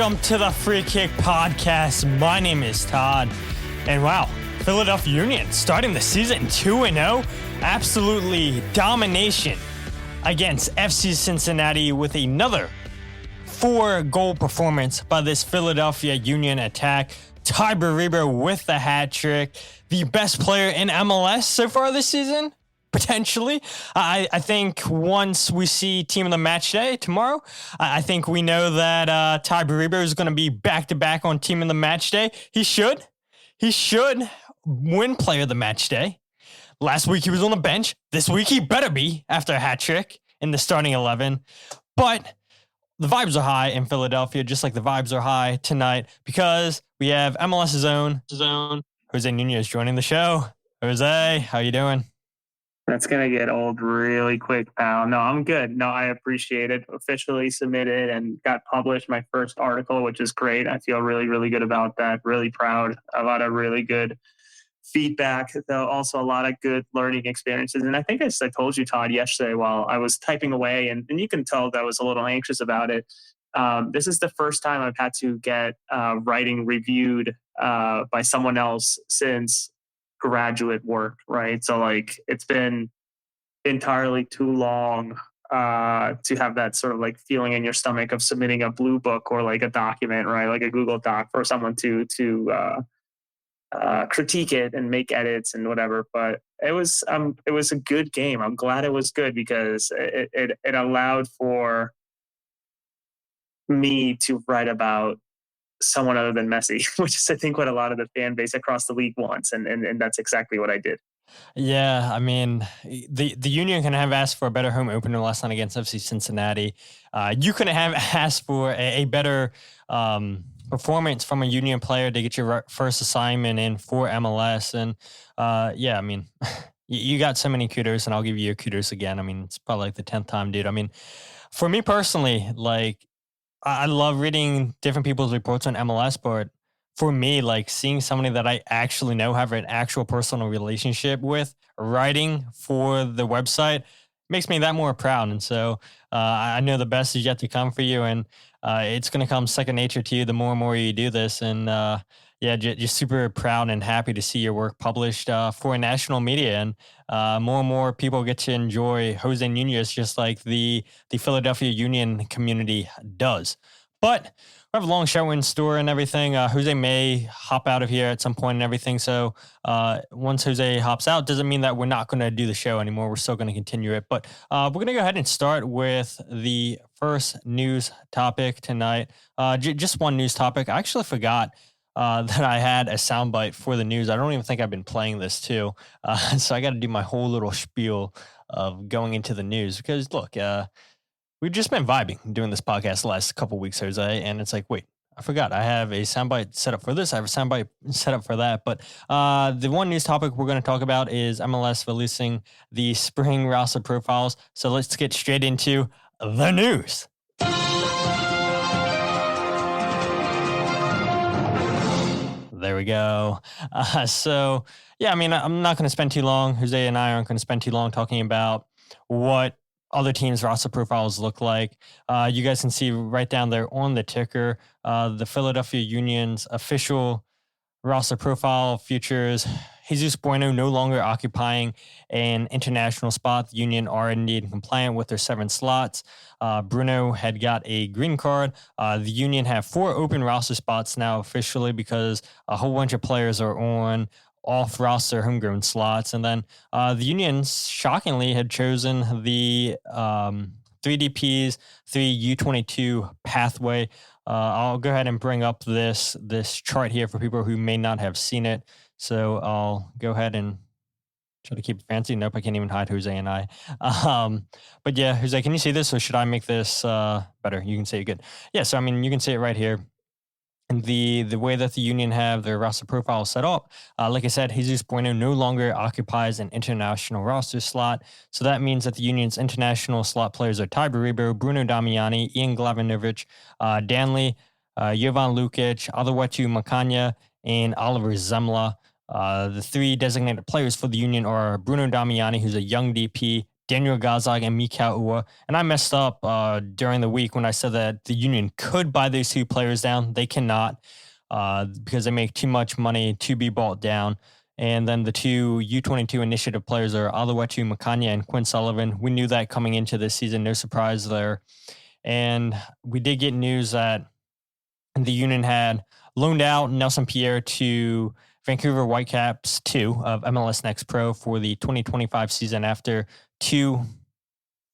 Welcome to the Free Kick Podcast. My name is Todd. And wow, Philadelphia Union starting the season 2-0. Absolutely domination against FC Cincinnati with another 4-goal performance by this Philadelphia Union attack. Tai Baribo with the hat trick. The best player in MLS so far this season? Potentially. I think once we see team of the match day tomorrow, I think we know that Tai Baribo is going to be back-to-back on team of the match day. He should win player of the match day. Last week he was on the bench. This week he better be after a hat trick in the starting 11. But the vibes are high in Philadelphia, just like the vibes are high tonight because we have MLS's own José Nuñez joining the show. Jose, how you doing? That's going to get old really quick, pal. No, I'm good. No, I appreciate it. Officially submitted and got published my first article, which is great. I feel really, really good about that. Really proud. A lot of really good feedback, though also a lot of good learning experiences. And I think I told you, Todd, yesterday while I was typing away, and you can tell that I was a little anxious about it. This is the first time I've had to get writing reviewed by someone else since graduate work, right? So like it's been entirely too long to have that sort of like feeling in your stomach of submitting a blue book or like a document, right? Like a Google Doc for someone to critique it and make edits and whatever. But it was a good game. I'm glad it was good because it allowed for me to write about someone other than Messi, which is I think what a lot of the fan base across the league wants, and that's exactly what I did. Yeah, I mean, the Union can have asked for a better home opener last night against FC Cincinnati. You couldn't have asked for a better performance from a Union player to get your first assignment in for MLS. And yeah, I mean, you got so many kudos, and I'll give you your kudos again. I mean, it's probably like the 10th time, dude. I mean, for me personally, like, I love reading different people's reports on MLS, but for me, like seeing somebody that I actually know, have an actual personal relationship with, writing for the website makes me that more proud. And so I know the best is yet to come for you, and it's going to come second nature to you the more and more you do this. And yeah, just super proud and happy to see your work published for national media, and more and more people get to enjoy José Nuñez just like the Philadelphia Union community does. But we have a long show in store and everything. Jose may hop out of here at some point and everything. So once Jose hops out, doesn't mean that we're not going to do the show anymore. We're still going to continue it. But we're going to go ahead and start with the first news topic tonight. Just one news topic. I actually forgot that I had a soundbite for the news. I don't even think I've been playing this too. So I got to do my whole little spiel of going into the news because look, we've just been vibing doing this podcast the last couple weeks, Jose, and it's like, wait, I forgot. I have a soundbite set up for this. I have a soundbite set up for that. But the one news topic we're going to talk about is MLS releasing the spring roster profiles. So let's get straight into the news. There we go. So, yeah, I mean, I'm not going to spend too long. Jose and I aren't going to spend too long talking about what other teams' roster profiles look like. You guys can see right down there on the ticker, the Philadelphia Union's official roster profile features Jesus Bueno no longer occupying an international spot. The Union are indeed compliant with their 7 slots. Bruno had got a green card. The Union have 4 open roster spots now officially because a whole bunch of players are on off-roster homegrown slots. And then the Union, shockingly, had chosen the 3 DPs, 3 U22 pathway. I'll go ahead and bring up this chart here for people who may not have seen it. So I'll go ahead and try to keep it fancy. Nope, I can't even hide Jose and I. But yeah, Jose, can you see this, or should I make this better? You can see it good. Yeah, so I mean, you can see it right here. And the way that the Union have their roster profile set up, like I said, Jesus Bueno no longer occupies an international roster slot. So that means that the Union's international slot players are Tai Baribo, Bruno Damiani, Ian Glavinovic, Danley, Jovan Lukić, Aluetu Makanya, and Oliver Zemla. The 3 designated players for the Union are Bruno Damiani, who's a young DP, Daniel Gazag and Mikal Ua. And I messed up during the week when I said that the Union could buy those two players down. They cannot because they make too much money to be bought down. And then the two U22 initiative players are Aluetu Makanya and Quinn Sullivan. We knew that coming into this season, no surprise there. And we did get news that the Union had loaned out Nelson Pierre to Vancouver Whitecaps 2 of MLS Next Pro for the 2025 season after two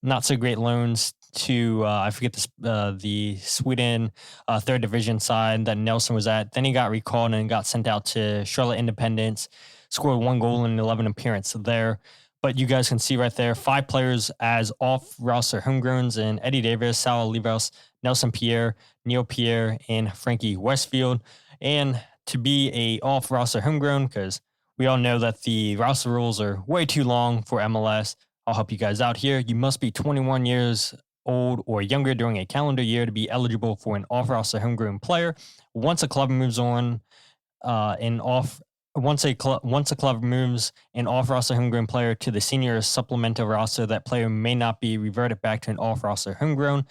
not so great loans to I forget the Sweden third division side that Nelson was at. Then he got recalled and got sent out to Charlotte Independence, scored 1 goal in 11 appearances there. But you guys can see right there, 5 players as off-roster homegrowns in Eddie Davis, Sal Olivas, Nelson Pierre, Neil Pierre, and Frankie Westfield. And to be a off-roster homegrown, because we all know that the roster rules are way too long for MLS. I'll help you guys out here. You must be 21 years old or younger during a calendar year to be eligible for an off-roster homegrown player. Once a club moves on once a club moves an off-roster homegrown player to the senior supplemental roster, that player may not be reverted back to an off-roster homegrown.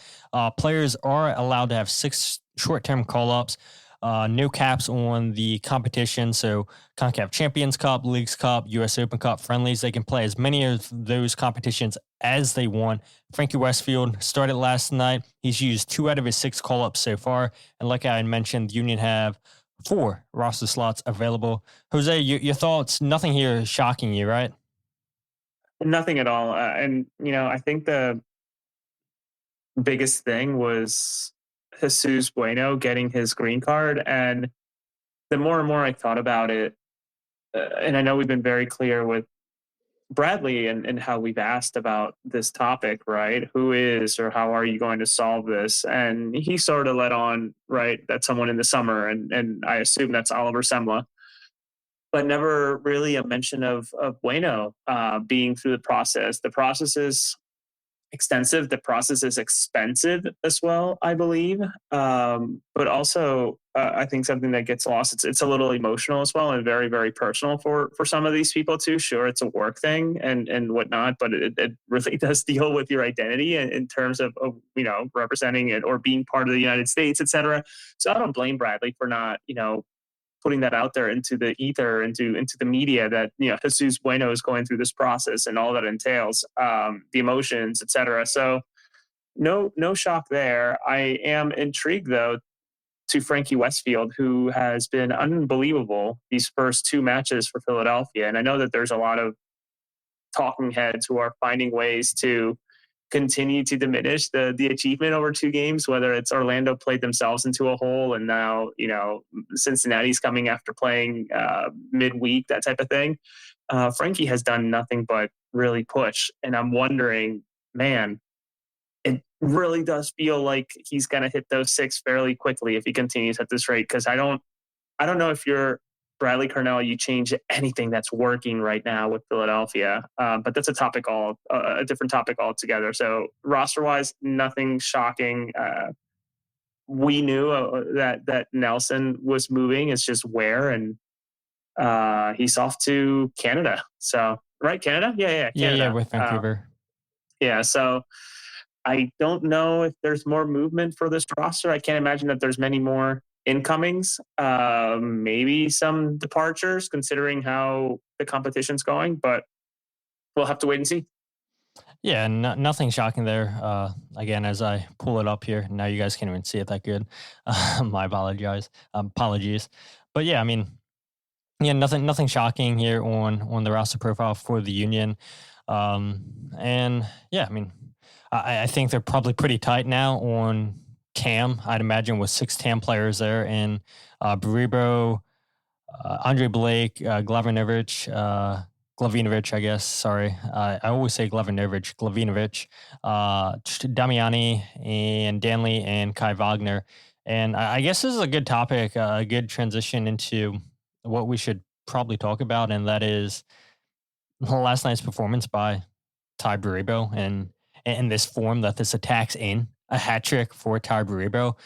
Players are allowed to have 6 short-term call-ups. No caps on the competition. So CONCACAF Champions Cup, Leagues Cup, US Open Cup, friendlies. They can play as many of those competitions as they want. Frankie Westfield started last night. He's used 2 out of his 6 call-ups so far. And like I had mentioned, the Union have 4 roster slots available. Jose, your thoughts? Nothing here shocking you, right? Nothing at all. And, I think the biggest thing was Jesus Bueno getting his green card. And the more and more I thought about it, and I know we've been very clear with Bradley and how we've asked about this topic, right? Who is or how are you going to solve this? And he sort of let on, right, that someone in the summer, and I assume that's Oliver Semla, but never really a mention of Bueno being through the process. The process is extensive. The process is expensive as well, I believe. But also, I think something that gets lost, it's a little emotional as well and very, very personal for some of these people too. Sure, it's a work thing and whatnot, but it really does deal with your identity in terms of representing it or being part of the United States, et cetera. So I don't blame Bradley for not, putting that out there into the ether, into the media that, Jesus Bueno is going through this process and all that entails, the emotions, et cetera. So no shock there. I am intrigued though to Frankie Westfield, who has been unbelievable these first 2 matches for Philadelphia. And I know that there's a lot of talking heads who are finding ways to continue to diminish the achievement over 2 games, whether it's Orlando played themselves into a hole and now, Cincinnati's coming after playing midweek, that type of thing. Frankie has done nothing but really push. And I'm wondering, man, it really does feel like he's going to hit those 6 fairly quickly if he continues at this rate. Because I don't know if you're Bradley Cornell, you change anything that's working right now with Philadelphia. But that's a different topic altogether. So roster-wise, nothing shocking. We knew that Nelson was moving. It's just where, and he's off to Canada. So, right, Canada? Yeah, Canada. Yeah, with Vancouver. So I don't know if there's more movement for this roster. I can't imagine that there's many more incomings, maybe some departures considering how the competition's going, but we'll have to wait and see. Yeah, nothing shocking there. Again, as I pull it up here, now you guys can't even see it that good. My apologies. But yeah, I mean, nothing shocking here on the roster profile for the Union. And yeah, I mean, I think they're probably pretty tight now on TAM, I'd imagine, with 6 TAM players there, and Baribo, Andre Blake, Glavinovic, I guess. Sorry. I always say Glavinovic, Damiani, and Danley, and Kai Wagner. And I guess this is a good topic, a good transition into what we should probably talk about, and that is last night's performance by Tai Baribo, and in this form that this attacks in. A hat trick for Tai Baribo.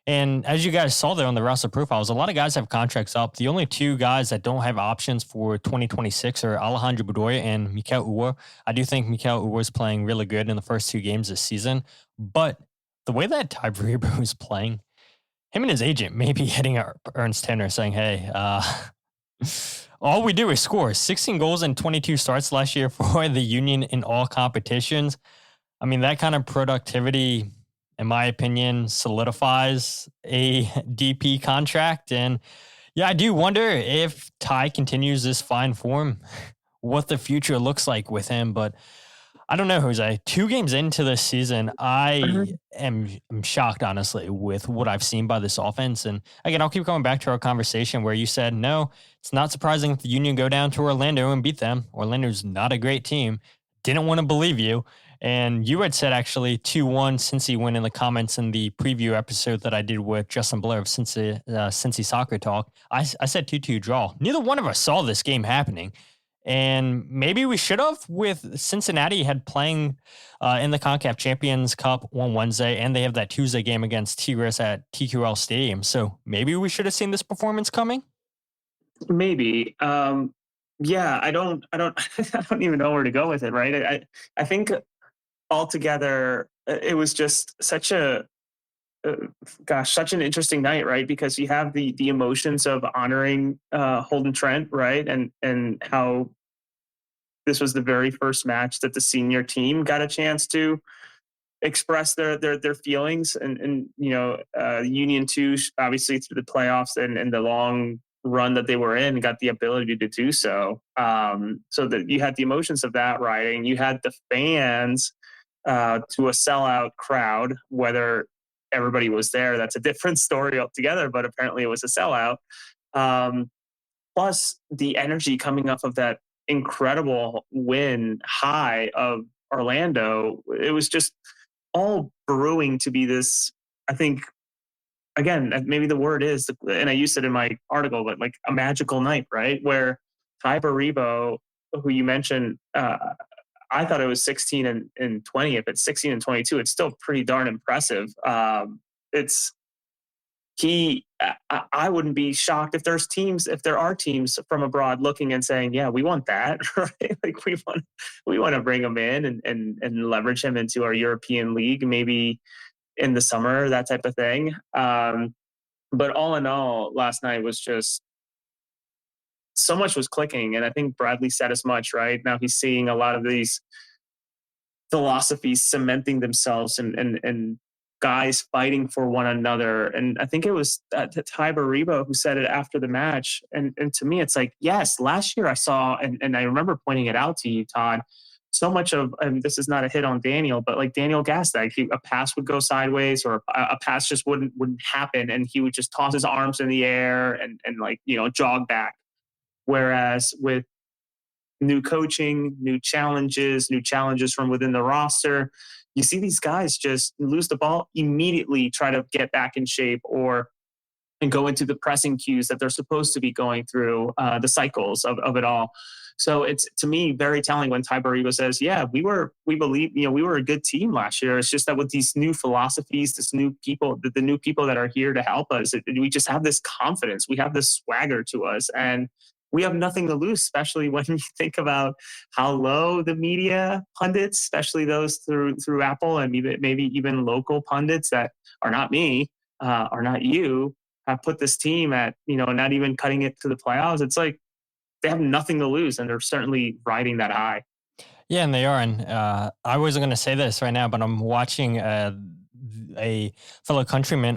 And as you guys saw there on the roster profiles, a lot of guys have contracts up. The only two guys that don't have options for 2026 are Alejandro Bedoya and Mikel Uwer. I do think Mikel Uwer is playing really good in the first 2 games this season. But the way that Tai Baribo is playing, him and his agent may be hitting Ernst Tanner saying, hey, all we do is score. 16 goals and 22 starts last year for the Union in all competitions. I mean, that kind of productivity, in my opinion, solidifies a DP contract. And yeah, I do wonder if Tai continues this fine form, what the future looks like with him. But I don't know, Jose. 2 games into this season, I am shocked, honestly, with what I've seen by this offense. And again, I'll keep going back to our conversation where you said, no, it's not surprising if the Union go down to Orlando and beat them. Orlando's not a great team. Didn't want to believe you. And you had said actually 2-1 Cincy win in the comments in the preview episode that I did with Justin Blair of Cincy Soccer Talk. I said 2-2 draw. Neither one of us saw this game happening. And maybe we should have, with Cincinnati had playing in the CONCACAF Champions Cup on Wednesday, and they have that Tuesday game against Tigres at TQL Stadium. So maybe we should have seen this performance coming. Maybe. Yeah, I don't I don't even know where to go with it, right? I think altogether it was just such a such an interesting night, right? Because you have the emotions of honoring Holden Trent, right? And how this was the very first match that the senior team got a chance to express their feelings, and Union 2 obviously through the playoffs and the long run that they were in got the ability to do so. So that you had the emotions of that riding, you had the fans to a sellout crowd, whether everybody was there, that's a different story altogether, but apparently it was a sellout. Plus the energy coming off of that incredible win high of Orlando, it was just all brewing to be this, I think, again, maybe the word is, and I used it in my article, but like a magical night, right? Where Tai Baribo, who you mentioned, I thought it was 16 and 20. If it's 16 and 22, it's still pretty darn impressive. I wouldn't be shocked if there are teams from abroad looking and saying, yeah, we want that, right? Like we want to bring him in and leverage him into our European league, maybe in the summer, that type of thing. But all in all, last night was just, so much was clicking, and I think Bradley said as much, right? Now he's seeing a lot of these philosophies cementing themselves and guys fighting for one another. And I think it was Tai Baribo who said it after the match. And to me, it's like, yes, last year I saw, and I remember pointing it out to you, Todd, so much of, and this is not a hit on Daniel, but like Daniel Gastag, a pass would go sideways or a pass just wouldn't happen, and he would just toss his arms in the air and like, jog back. Whereas with new coaching, new challenges from within the roster, you see these guys just lose the ball, immediately try to get back in shape and go into the pressing cues that they're supposed to be going through, the cycles of it all. So it's, to me, very telling when Tai Baribo says, yeah, we believe, we were a good team last year. It's just that with these new philosophies, the new people that are here to help us, we just have this confidence. We have this swagger to us, and we have nothing to lose, especially when you think about how low the media pundits, especially those through Apple and maybe even local pundits that are not me, are not you, have put this team at, not even cutting it to the playoffs. It's like they have nothing to lose, and they're certainly riding that high. Yeah, and they are. And I wasn't going to say this right now, but I'm watching a fellow countryman,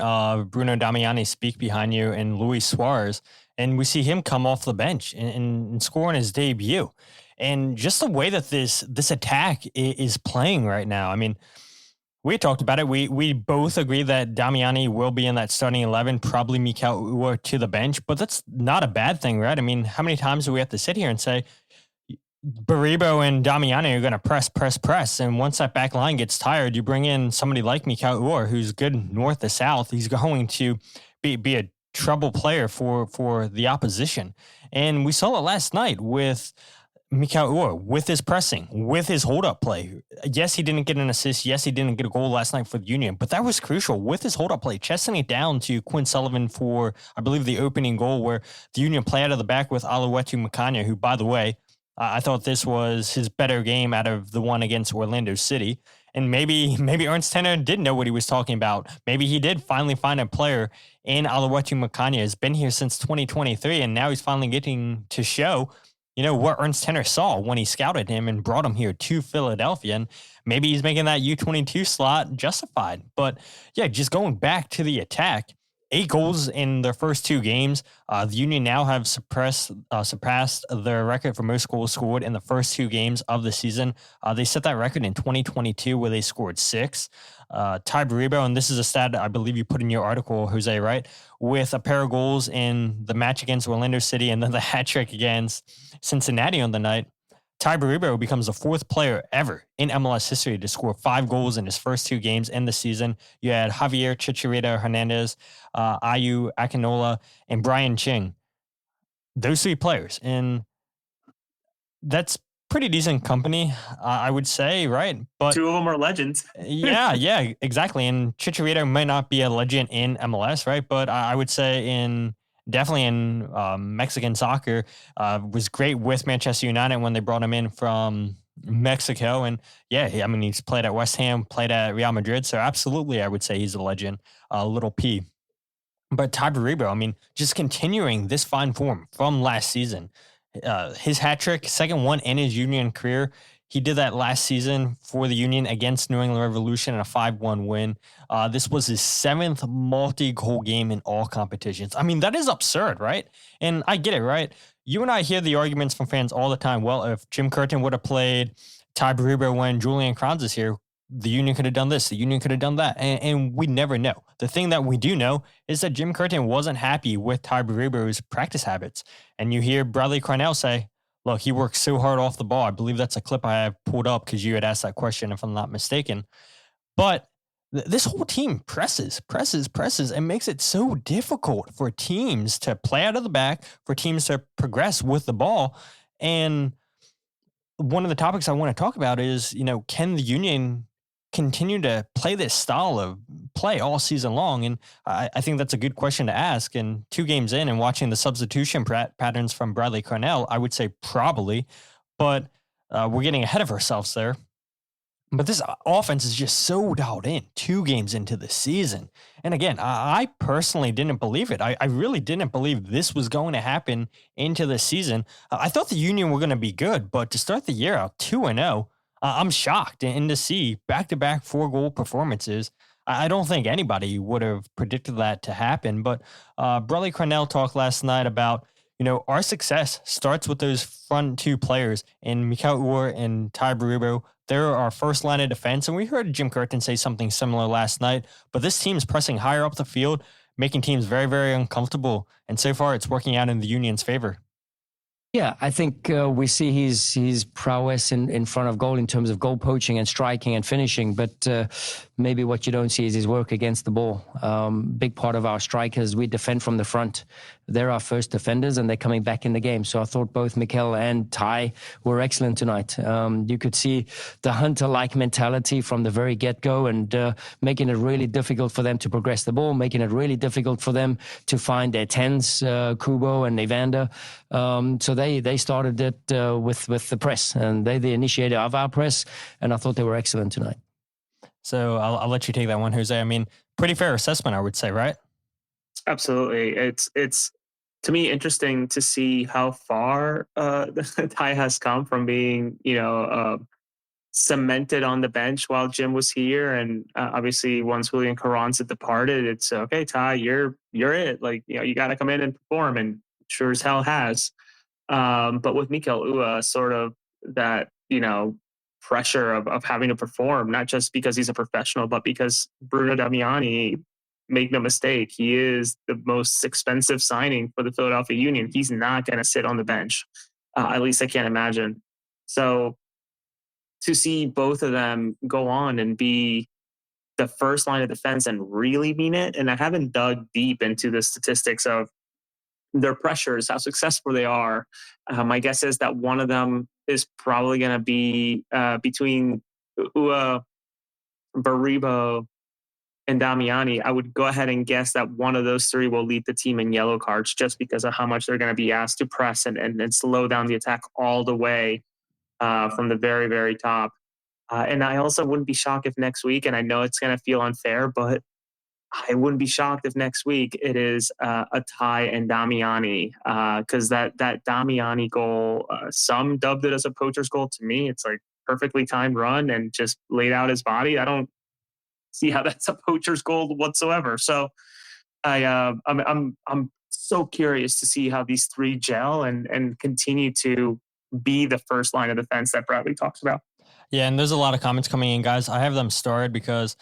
Bruno Damiani, speak behind you, and Luis Suarez. And we see him come off the bench and score on his debut. And just the way that this attack is playing right now. I mean, we talked about it. We both agree that Damiani will be in that starting 11, probably Mikel Uwer to the bench, but that's not a bad thing, right? I mean, how many times do we have to sit here and say Baribo and Damiani are going to press, and once that back line gets tired, you bring in somebody like Mikel Uwer, who's good north to south. He's going to be a trouble player for the opposition. And we saw it last night with Mikal Ure with his pressing, with his hold-up play. Yes, he didn't get an assist. Yes, he didn't get a goal last night for the Union, but that was crucial with his hold-up play, chesting it down to Quinn Sullivan for, I believe, the opening goal where the Union play out of the back with Oluwetu Makanya, who, by the way, I thought this was his better game out of the one against Orlando City. And maybe Ernst Tenner did know what he was talking about. Maybe he did finally find a player in Oluwetu Makanya. Has been here since 2023, and now he's finally getting to show what Ernst Tenner saw when he scouted him and brought him here to Philadelphia. And maybe he's making that U22 slot justified. But yeah, just going back to the attack, 8 goals in their first 2 games. The Union now have surpassed their record for most goals scored in the first 2 games of the season. They set that record in 2022 where they scored 6. Tai Baribo, and this is a stat I believe you put in your article, Jose, right? With a pair of goals in the match against Orlando City and then the hat trick against Cincinnati on the night. Tai Baribo becomes the 4th player ever in MLS history to score 5 goals in his first 2 games in the season. You had Javier Chicharito Hernandez, Ayu Akinola, and Brian Ching. Those 3 players. And that's pretty decent company, I would say, right? But 2 of them are legends. yeah, exactly. And Chicharito might not be a legend in MLS, right? But I would say definitely in Mexican soccer, was great with Manchester United when they brought him in from Mexico. And yeah, he's played at West Ham, played at Real Madrid. So absolutely, I would say he's a legend, little P. But Tai Baribo, just continuing this fine form from last season. His hat trick, second one in his Union career. He did that last season for the Union against New England Revolution in a 5-1 win. This was his 7th multi-goal game in all competitions. That is absurd, right? And I get it, right? You and I hear the arguments from fans all the time. Well, if Jim Curtin would have played Tai Baribo when Julian Kranz is here, the Union could have done this, the Union could have done that, and we never know. The thing that we do know is that Jim Curtin wasn't happy with Tai Baribo's practice habits. And you hear Bradley Cornell say, look, he works so hard off the ball. I believe that's a clip I have pulled up because you had asked that question, if I'm not mistaken. But this whole team presses, and makes it so difficult for teams to play out of the back, for teams to progress with the ball. And one of the topics I want to talk about is, can the Union continue to play this style of play all season long? And I think that's a good question to ask. And 2 games in and watching the substitution patterns from Bradley Cornell, I would say probably, but we're getting ahead of ourselves there. But this offense is just so dialed in 2 games into the season. And again, I personally didn't believe it. I really didn't believe this was going to happen into the season. I thought the Union were going to be good, but to start the year out 2-0, I'm shocked. And to see back-to-back 4-goal performances, I don't think anybody would have predicted that to happen. But Bradley Cornell talked last night about, our success starts with those front 2 players in Mikal Ure and Tai Baribo. They're our first line of defense. And we heard Jim Curtin say something similar last night. But this team's pressing higher up the field, making teams very, very uncomfortable. And so far, it's working out in the Union's favor. Yeah, I think we see his prowess in front of goal in terms of goal poaching and striking and finishing. But maybe what you don't see is his work against the ball. Big part of our strikers, we defend from the front. They're our first defenders, and they're coming back in the game. So I thought both Mikal and Tai were excellent tonight. You could see the hunter-like mentality from the very get-go, and making it really difficult for them to progress the ball, making it really difficult for them to find their 10s, Kubo and Evander. So they started it with the press, and they're the initiator of our press, and I thought they were excellent tonight. So I'll let you take that one, Jose. Pretty fair assessment, I would say, right? Absolutely. It's to me interesting to see how far Tai has come from being, cemented on the bench while Jim was here, and obviously once Julian Carranza had departed, it's okay, Tai, you're it. You got to come in and perform, and sure as hell has. But with Mikal Ure, sort of that, pressure of having to perform, not just because he's a professional, but because Bruno Damiani, make no mistake, he is the most expensive signing for the Philadelphia Union. He's not going to sit on the bench. At least I can't imagine. So to see both of them go on and be the first line of defense and really mean it, and I haven't dug deep into the statistics of their pressures, how successful they are. My guess is that one of them is probably going to be between Baribo and Damiani. I would go ahead and guess that one of those three will lead the team in yellow cards just because of how much they're going to be asked to press and slow down the attack all the way from the very, very top. And I also wouldn't be shocked if next week, and I know it's going to feel unfair, but I wouldn't be shocked if next week it is a Tai and Damiani, because that Damiani goal, some dubbed it as a poacher's goal. To me, it's like perfectly timed run and just laid out his body. I don't see how that's a poacher's goal whatsoever. So I'm so curious to see how these three gel and continue to be the first line of defense that Bradley talks about. Yeah, and there's a lot of comments coming in, guys. I have them starred because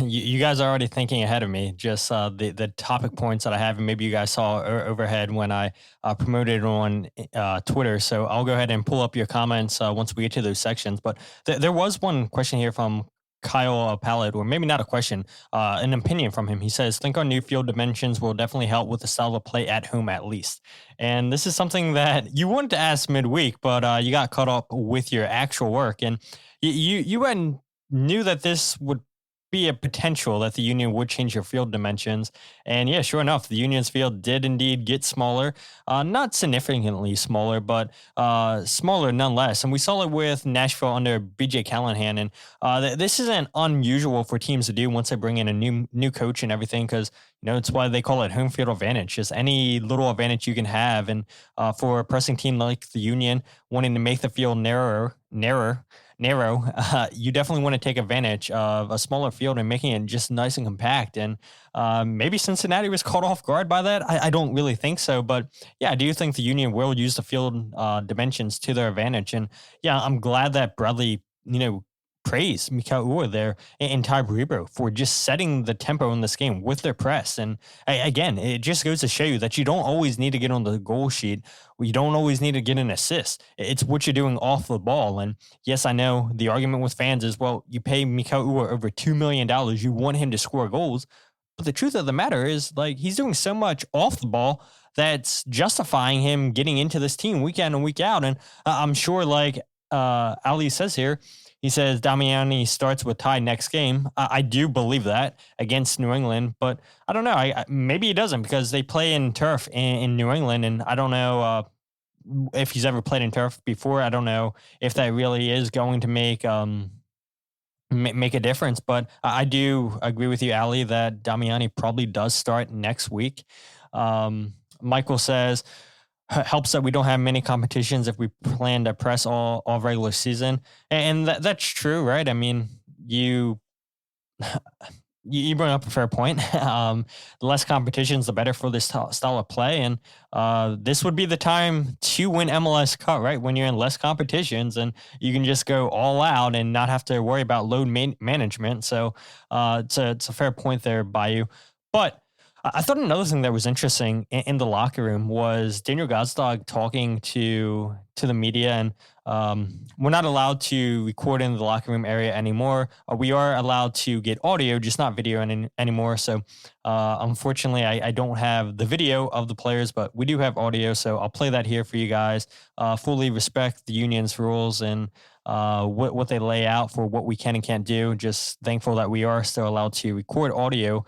you guys are already thinking ahead of me. Just the topic points that I have, and maybe you guys saw overhead when I promoted on Twitter. So I'll go ahead and pull up your comments once we get to those sections. But there was one question here from Kyle Pallet, or maybe not a question, an opinion from him. He says, think our new field dimensions will definitely help with the style of play at home, at least. And this is something that you wanted to ask midweek, but you got caught up with your actual work. And you knew that this would be a potential that the Union would change your field dimensions. And yeah, sure enough, the Union's field did indeed get smaller, not significantly smaller, but smaller nonetheless. And we saw it with Nashville under BJ Callahan. And this isn't unusual for teams to do once they bring in a new coach and everything, because it's why they call it home field advantage. Just any little advantage you can have. And for a pressing team like the Union wanting to make the field narrow, you definitely want to take advantage of a smaller field and making it just nice and compact. And maybe Cincinnati was caught off guard by that. I don't really think so. But yeah, I do think the Union will use the field dimensions to their advantage. And yeah, I'm glad that Bradley, praised Mikal Uhre there and Tai Baribo for just setting the tempo in this game with their press. And again, it just goes to show you that you don't always need to get on the goal sheet. You don't always need to get an assist. It's what you're doing off the ball. And yes, I know the argument with fans is, well, you pay Mikal Uhre over $2 million. You want him to score goals. But the truth of the matter is, like, he's doing so much off the ball that's justifying him getting into this team week in and week out. And I'm sure, like Ali says here, he says Damiani starts with Tai next game. I do believe that against New England, but I don't know. Maybe he doesn't, because they play in turf in New England, and I don't know if he's ever played in turf before. I don't know if that really is going to make a difference, but I do agree with you, Ali, that Damiani probably does start next week. Michael says, helps that we don't have many competitions if we plan to press all regular season. And that's true, right? I mean, you bring up a fair point. The less competitions, the better for this style of play. And this would be the time to win MLS Cup, right? When you're in less competitions and you can just go all out and not have to worry about load management. So it's a fair point there by you. But I thought another thing that was interesting in the locker room was Daniel Gazdag talking to the media, and we're not allowed to record in the locker room area anymore. We are allowed to get audio, just not video anymore. So unfortunately, I don't have the video of the players, but we do have audio. So I'll play that here for you guys. Fully respect the union's rules and what they lay out for what we can and can't do. Just thankful that we are still allowed to record audio.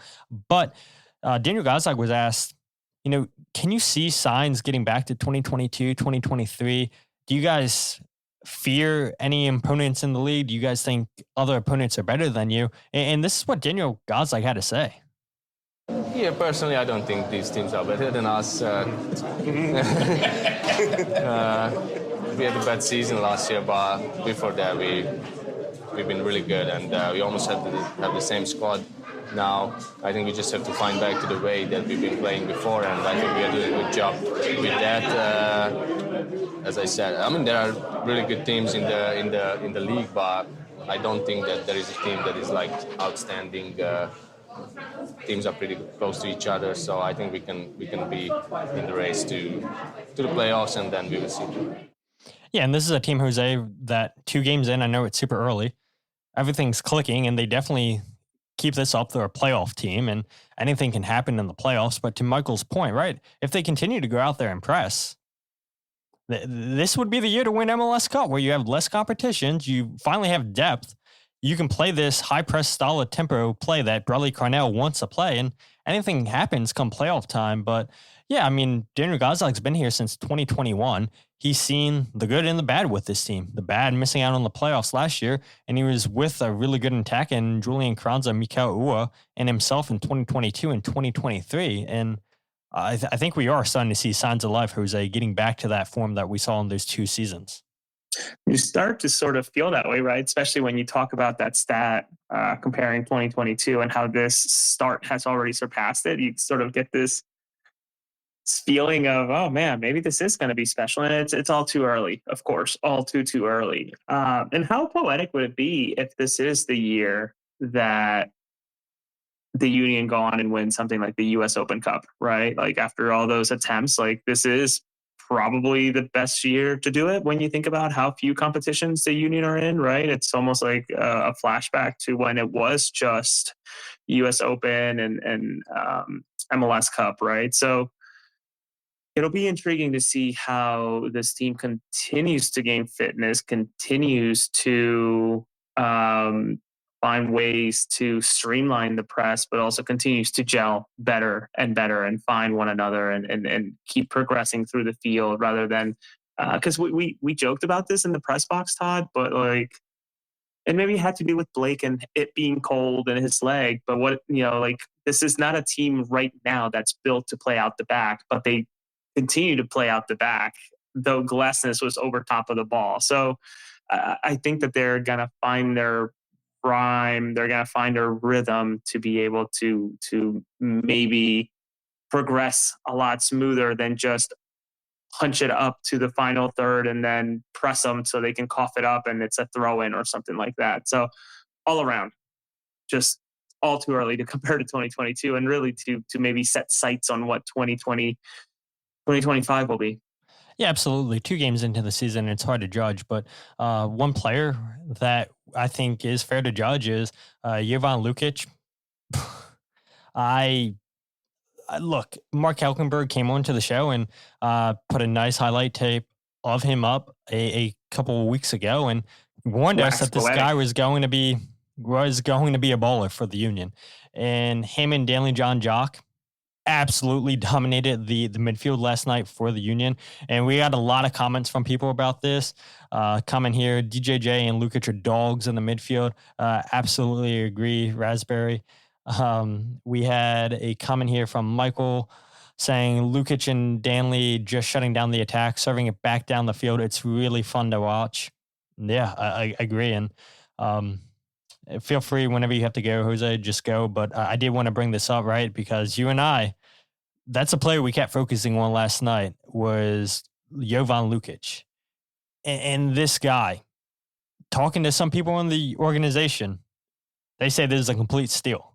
But Daniel Gazdag was asked, can you see signs getting back to 2022, 2023? Do you guys fear any opponents in the league? Do you guys think other opponents are better than you? And this is what Daniel Gazdag had to say. Yeah, personally, I don't think these teams are better than us. We had a bad season last year, but before that, we've been really good, and we almost have the same squad. Now, I think we just have to find back to the way that we've been playing before, and I think we are doing a good job with that. As I said, I mean, there are really good teams in the league, but I don't think that there is a team that is like outstanding. Teams are pretty close to each other, so I think we can be in the race to the playoffs, and then we will see. Yeah, and this is a team, Jose, that 2 games in, I know it's super early, everything's clicking, and they definitely keep this up. They're a playoff team, and anything can happen in the playoffs. But to Michael's point, right, if they continue to go out there and press, This would be the year to win MLS Cup, where you have less competitions, you finally have depth, you can play this high press style of tempo play that Bradley Carnell wants to play, and anything happens come playoff time. But yeah, I mean, Daniel Gazak's been here since 2021. He's seen the good and the bad with this team. The bad, missing out on the playoffs last year, and he was with a really good attack in Julian Kranza, Mikael Ua, and himself in 2022 and 2023. And I think we are starting to see signs of life, Jose, getting back to that form that we saw in those 2 seasons. You start to sort of feel that way, right? Especially when you talk about that stat comparing 2022 and how this start has already surpassed it. You sort of get this feeling of, oh man, maybe this is going to be special, and it's all too early, of course, all too early. And how poetic would it be if this is the year that the Union go on and win something like the U.S. Open Cup, right? Like after all those attempts, like this is probably the best year to do it when you think about how few competitions the Union are in, right? It's almost like a flashback to when it was just U.S. Open and MLS Cup, right? So it'll be intriguing to see how this team continues to gain fitness, continues to find ways to streamline the press, but also continues to gel better and better and find one another and keep progressing through the field rather than because we joked about this in the press box, Todd, but like, and maybe it had to do with Blake and it being cold and his leg, but what, like this is not a team right now that's built to play out the back, but they continue to play out the back, though Glesnes was over top of the ball. So I think that they're going to find their prime, they're going to find a rhythm to be able to maybe progress a lot smoother than just punch it up to the final third and then press them so they can cough it up and it's a throw in or something like that. So all around, just all too early to compare to 2022 and really to maybe set sights on what 2025 will be. Yeah, absolutely. 2 games into the season, it's hard to judge. But one player that I think is fair to judge is Jovan Lukić. Look, Mark Helkenberg came onto the show and put a nice highlight tape of him up a couple of weeks ago and warned us that this guy was going to be a baller for the Union. And him and Lukić Jean Jacques absolutely dominated the midfield last night for the Union. And we got a lot of comments from people about this. Comment here, DJJ and Lukić are dogs in the midfield. Absolutely agree, Raspberry. We had a comment here from Michael saying Lukić and Danley just shutting down the attack, serving it back down the field. It's really fun to watch. Yeah, I agree. And feel free whenever you have to go, Jose, just go. But I did want to bring this up, right? Because you and I, that's a player we kept focusing on last night was Jovan Lukić. And this guy, talking to some people in the organization, they say this is a complete steal.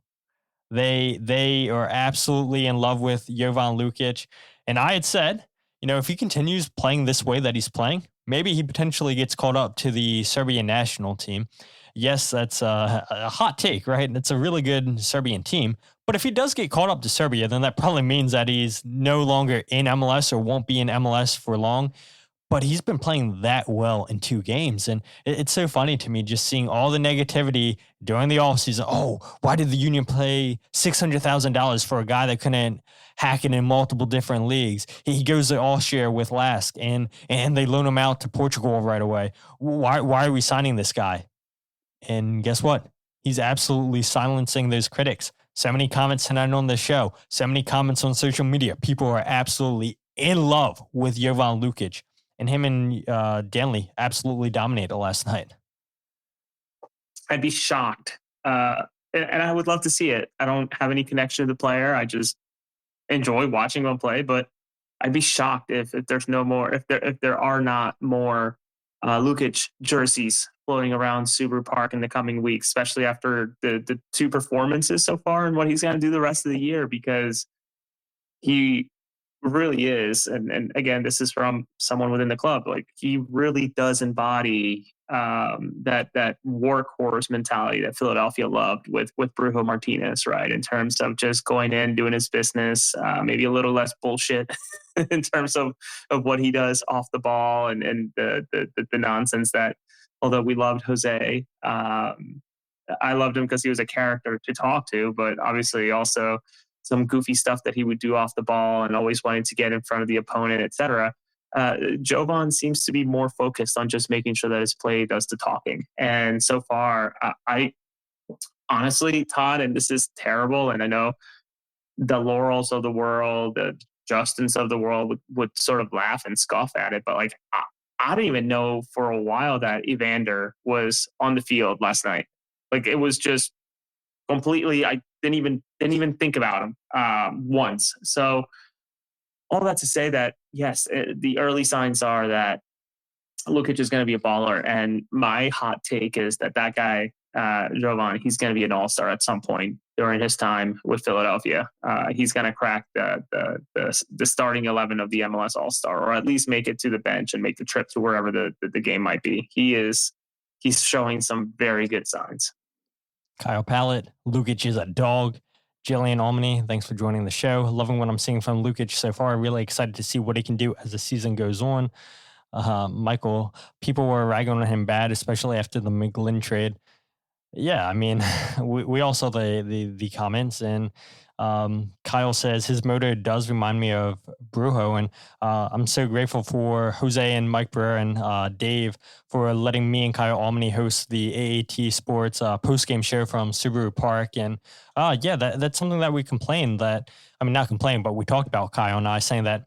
They are absolutely in love with Jovan Lukić. And I had said, if he continues playing this way that he's playing, maybe he potentially gets called up to the Serbian national team. Yes, that's a hot take, right? It's a really good Serbian team. But if he does get called up to Serbia, then that probably means that he's no longer in MLS or won't be in MLS for long. But he's been playing that well in 2 games. And it's so funny to me just seeing all the negativity during the offseason. Oh, why did the Union pay $600,000 for a guy that couldn't hack it in multiple different leagues? He goes to Austria with Lask and they loan him out to Portugal right away. Why are we signing this guy? And guess what? He's absolutely silencing those critics. So many comments tonight on the show. So many comments on social media. People are absolutely in love with Jovan Lukić. And him and Danley absolutely dominated last night. I'd be shocked. And I would love to see it. I don't have any connection to the player. I just enjoy watching him play. But I'd be shocked if there's no more, if there are not more Lukić jerseys floating around Subaru Park in the coming weeks, especially after the 2 performances so far and what he's going to do the rest of the year, because he really is, and again, this is from someone within the club. Like, he really does embody that workhorse mentality that Philadelphia loved with Brujo Martinez, right? In terms of just going in, doing his business, maybe a little less bullshit in terms of what he does off the ball, and the nonsense that, although we loved Jose, I loved him because he was a character to talk to, but obviously also some goofy stuff that he would do off the ball and always wanting to get in front of the opponent, etc. Jovan seems to be more focused on just making sure that his play does the talking. And so far, I honestly, Todd, and this is terrible, and I know the Laurels of the world, the Justins of the world would sort of laugh and scoff at it, but like, I didn't even know for a while that Evander was on the field last night. Like, it was just completely, I didn't even think about him once. So all that to say that, yes, the early signs are that Lukić is going to be a baller. And my hot take is that guy, Jovan, he's going to be an all-star at some point during his time with Philadelphia. He's going to crack the starting 11 of the MLS All-Star, or at least make it to the bench and make the trip to wherever the game might be. He's showing some very good signs. Kyle Pallett, Lukić is a dog. Jillian Almany, thanks for joining the show. Loving what I'm seeing from Lukić so far. Really excited to see what he can do as the season goes on. Michael, people were ragging on him bad, especially after the McGlynn trade. Yeah, I mean, we all saw the comments, and Kyle says his motor does remind me of Brujo, and I'm so grateful for Jose and Mike Brewer and Dave for letting me and Kyle Almany host the AAT Sports post-game show from Subaru Park. And yeah, that's something that we not complain, but we talked about, Kyle and I, saying that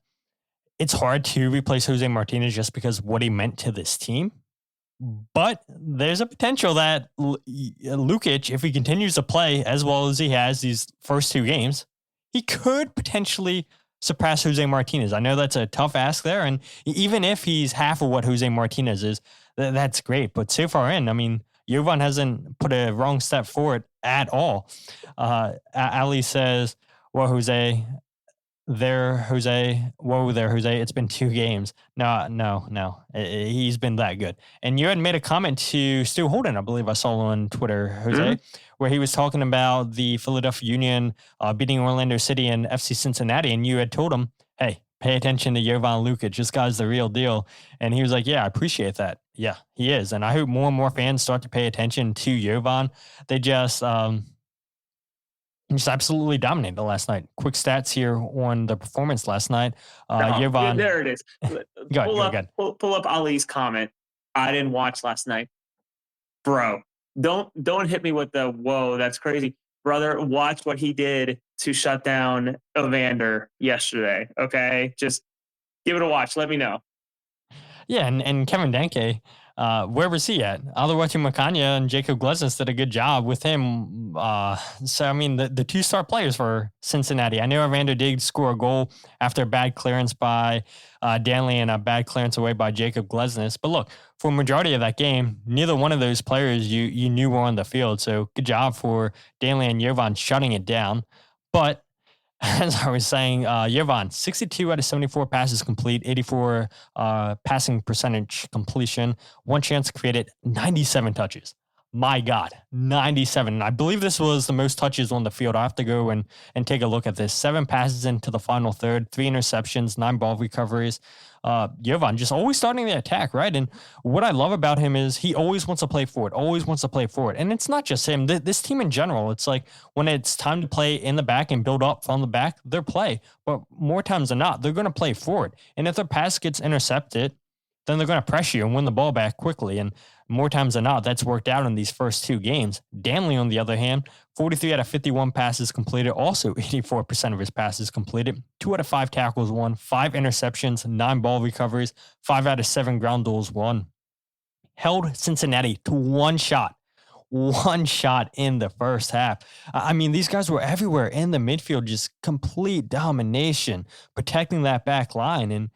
it's hard to replace Jose Martinez just because of what he meant to this team. But there's a potential that Lukić, if he continues to play as well as he has these first two games, he could potentially surpass Jose Martinez. I know that's a tough ask there, and even if he's half of what Jose Martinez is, that's great. But so far in, I mean, Jovan hasn't put a wrong step forward at all. Ali says, well, Jose... Whoa there, Jose. It's been 2 games. No. He's been that good. And you had made a comment to Stu Holden, I believe I saw on Twitter, Jose, where he was talking about the Philadelphia Union beating Orlando City and FC Cincinnati. And you had told him, hey, pay attention to Jovan Lukić. This guy's the real deal. And he was like, yeah, I appreciate that. Yeah, he is. And I hope more and more fans start to pay attention to Jovan. They just absolutely dominated last night. Quick stats here on the performance last night. Jovan. There it is. Go ahead. Pull up Ali's comment. I didn't watch last night. Bro, don't hit me with the, whoa, that's crazy. Brother, watch what he did to shut down Evander yesterday, okay? Just give it a watch. Let me know. Yeah, and Kevin Danke, where was he at? Oluwatu Makanya and Jacob Glesnes did a good job with him. So, I mean, the 2-star players for Cincinnati. I know Evander did score a goal after a bad clearance by Danley and a bad clearance away by Jacob Glesnes. But look, for a majority of that game, neither one of those players you knew were on the field. So good job for Danley and Jovan shutting it down. But as I was saying, Jovan, 62 out of 74 passes complete, 84 passing percentage completion, 1 chance created, 97 touches. My God, 97. And I believe this was the most touches on the field. I have to go and take a look at this. 7 passes into the final third, 3 interceptions, 9 ball recoveries. Jovan just always starting the attack, right? And what I love about him is he always wants to play forward, And it's not just him. This team in general, it's like when it's time to play in the back and build up from the back, they'll play. But more times than not, they're going to play forward. And if their pass gets intercepted, then they're going to press you and win the ball back quickly. And more times than not, that's worked out in these first 2 games. Danley, on the other hand, 43 out of 51 passes completed, also 84% of his passes completed, 2 out of 5 tackles won, 5 interceptions, 9 ball recoveries, 5 out of 7 ground duels won. Held Cincinnati to 1 shot in the first half. I mean, these guys were everywhere in the midfield, just complete domination, protecting that back line. And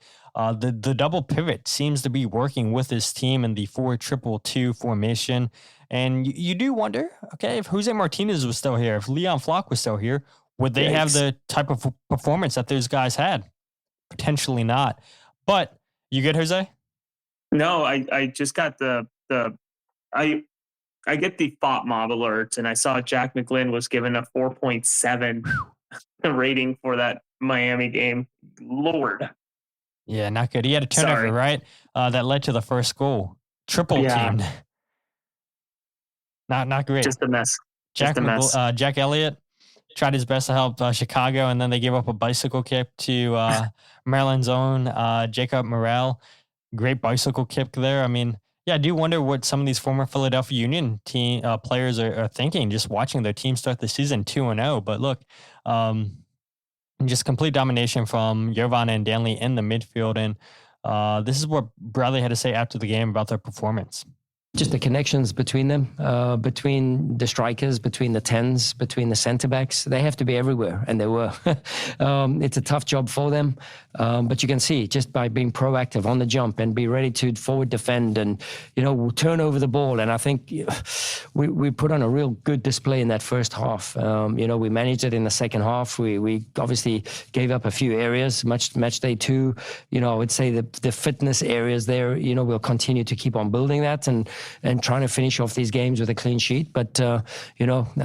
the double pivot seems to be working with this team in the 4-2-2 formation. And you do wonder, okay, if Jose Martinez was still here, if Leon Flock was still here, would they have the type of performance that those guys had? potentially not. But you good, Jose? No, I just got I get the thought mob alerts, and I saw Jack McGlynn was given a 4.7 rating for that Miami game. Lord. Yeah, not good. He had a turnover, Sorry. right? That led to the first goal. Triple teamed. Not great. Just a mess. Jack Elliott tried his best to help Chicago, and then they gave up a bicycle kick to Maryland's own Jacob Morel. Great bicycle kick there. I mean, yeah, I do wonder what some of these former Philadelphia Union team players are thinking, just watching their team start the season 2-0. But look, just complete domination from Jovan and Danley in the midfield. And this is what Bradley had to say after the game about their performance. Just the connections between them, between the strikers, between the 10s, between the centre backs. They have to be everywhere, and they were. It's a tough job for them, but you can see just by being proactive on the jump and be ready to forward defend and, turn over the ball. And I think we put on a real good display in that first half. We managed it in the second half. We obviously gave up a few areas, match day 2. I would say the fitness areas there, we'll continue to keep on building that and trying to finish off these games with a clean sheet. But, I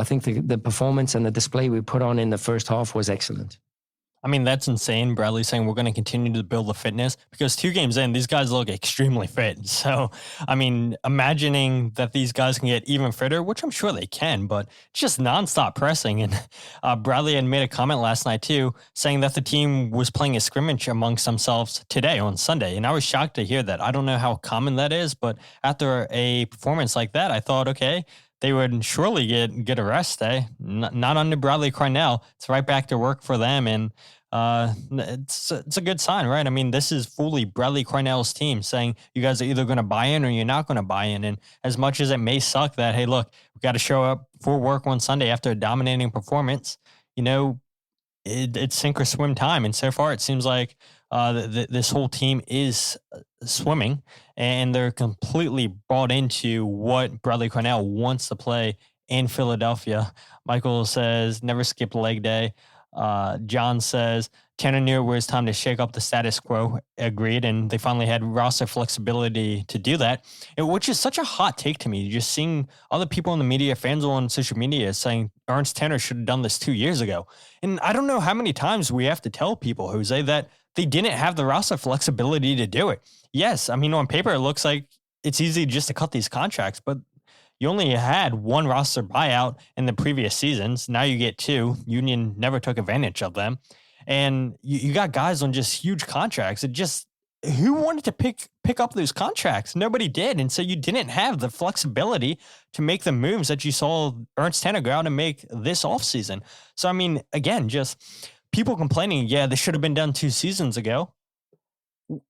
think the performance and the display we put on in the first half was excellent. I mean, that's insane. Bradley saying we're going to continue to build the fitness, because 2 games in, these guys look extremely fit. So, I mean, imagining that these guys can get even fitter, which I'm sure they can, but it's just nonstop pressing. And Bradley had made a comment last night too, saying that the team was playing a scrimmage amongst themselves today on Sunday. And I was shocked to hear that. I don't know how common that is, but after a performance like that, I thought, okay, they would surely get a rest day. Not under Bradley Cornell. It's right back to work for them. And it's a good sign, right? I mean, this is fully Bradley Cornell's team saying you guys are either going to buy in or you're not going to buy in. And as much as it may suck that, hey, look, we got to show up for work on Sunday after a dominating performance, it's sink or swim time. And so far, it seems like this whole team is swimming, and they're completely bought into what Bradley Cornell wants to play in Philadelphia. Michael says, never skip leg day. John says, Tanner knew it was time to shake up the status quo. Agreed. And they finally had roster flexibility to do that, which is such a hot take to me. Just seeing other people in the media, fans on social media saying Ernst Tanner should have done this 2 years ago. And I don't know how many times we have to tell people, Jose, that they didn't have the roster flexibility to do it. Yes, I mean, on paper, it looks like it's easy just to cut these contracts, but you only had 1 roster buyout in the previous seasons. Now you get 2. Union never took advantage of them. And you got guys on just huge contracts. Who wanted to pick up those contracts? Nobody did. And so you didn't have the flexibility to make the moves that you saw Ernst Tanner go out and make this offseason. So, I mean, again, just people complaining, yeah, this should have been done 2 seasons ago.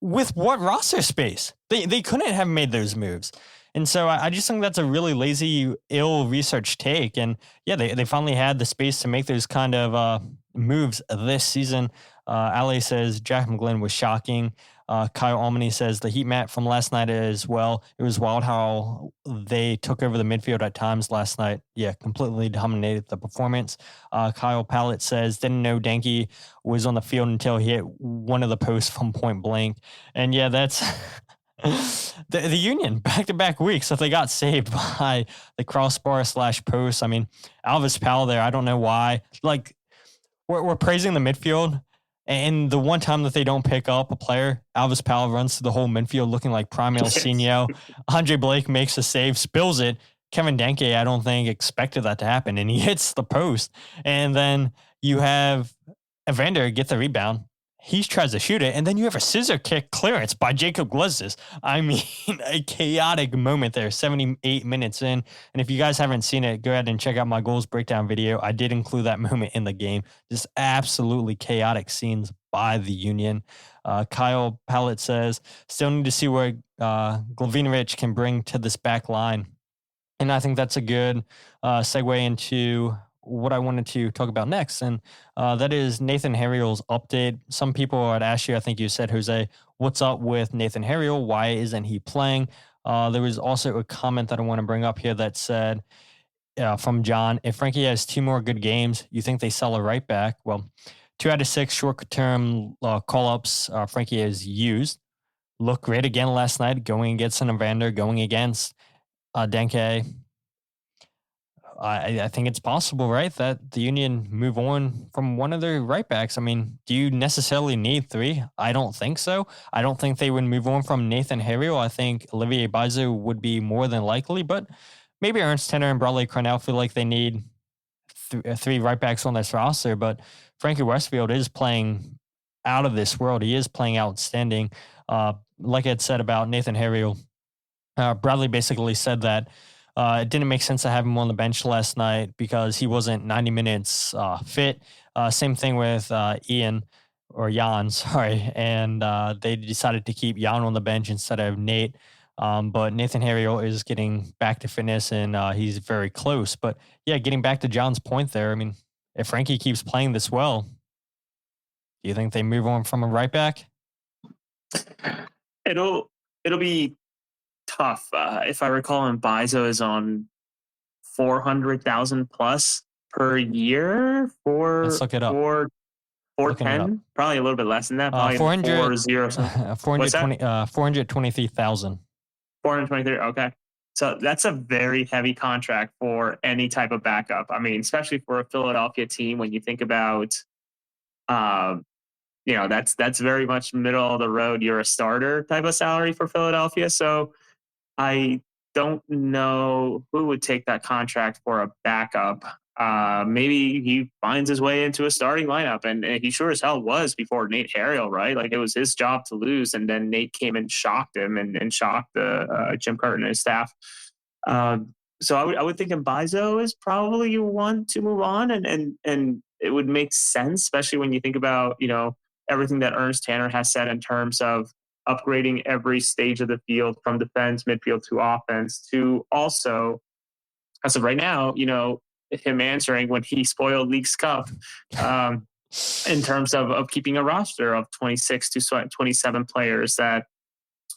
With what roster space? They couldn't have made those moves. And so I just think that's a really lazy, ill-researched take. And yeah, they finally had the space to make those kind of moves this season. Ali says Jack McGlynn was shocking. Kyle Almany says the heat map from last night as well. It was wild how they took over the midfield at times last night. Yeah, completely dominated the performance. Kyle Pallett says didn't know Danke was on the field until he hit one of the posts from point blank. And yeah, that's the Union back-to-back weeks that they got saved by the crossbar / post. I mean, Alvis Powell there, I don't know why. Like, we're praising the midfield, and the one time that they don't pick up a player, Alvis Powell runs to the whole midfield looking like Prime El Senior. Andre Blake makes a save, spills it. Kevin Danke, I don't think, expected that to happen, and he hits the post. And then you have Evander get the rebound. He tries to shoot it, and then you have a scissor kick clearance by Jacob Glesnes. I mean, a chaotic moment there, 78 minutes in. And if you guys haven't seen it, go ahead and check out my goals breakdown video. I did include that moment in the game. Just absolutely chaotic scenes by the Union. Kyle Pallett says, still need to see what Glavinovic can bring to this back line. And I think that's a good segue into what I wanted to talk about next, and that is Nathan Harriel's update. Some people had asked you, I think you said, Jose, what's up with Nathan Harriel? Why isn't he playing? There was also a comment that I want to bring up here that said, from John, if Frankie has 2 more good games, you think they sell a right back? Well, 2 out of 6 short-term call-ups Frankie has used. Looked great again last night, going against Evander, going against Denke. I think it's possible, right, that the Union move on from one of their right backs. I mean, do you necessarily need 3? I don't think so. I don't think they would move on from Nathan Harriel. I think Olivier Baizo would be more than likely, but maybe Ernst Tanner and Bradley Cornell feel like they need 3 right backs on this roster. But Frankie Westfield is playing out of this world. He is playing outstanding. Like I had said about Nathan Harriel, Bradley basically said that it didn't make sense to have him on the bench last night because he wasn't 90 minutes fit. Same thing with Jan, sorry. And they decided to keep Jan on the bench instead of Nate. But Nathan Harriel is getting back to fitness and he's very close. But yeah, getting back to John's point there, I mean, if Frankie keeps playing this well, do you think they move on from a right back? It'll be tough. If I recall, Mbaizo is on 400,000 plus per year for Let's look it up. 410, probably a little bit less than that. Probably 420,000. 423,000. 423. Okay. So that's a very heavy contract for any type of backup. I mean, especially for a Philadelphia team, when you think about, that's very much middle of the road. You're a starter type of salary for Philadelphia. So I don't know who would take that contract for a backup. Maybe he finds his way into a starting lineup, and he sure as hell was before Nate Harriel, right? Like, it was his job to lose, and then Nate came and shocked him and shocked Jim Curtin and his staff. So I would think Mbaizo is probably one to move on, and it would make sense, especially when you think about everything that Ernst Tanner has said in terms of upgrading every stage of the field from defense, midfield to offense, to also, as of right now, him answering when he spoiled League's Cup in terms of keeping a roster of 26 to 27 players that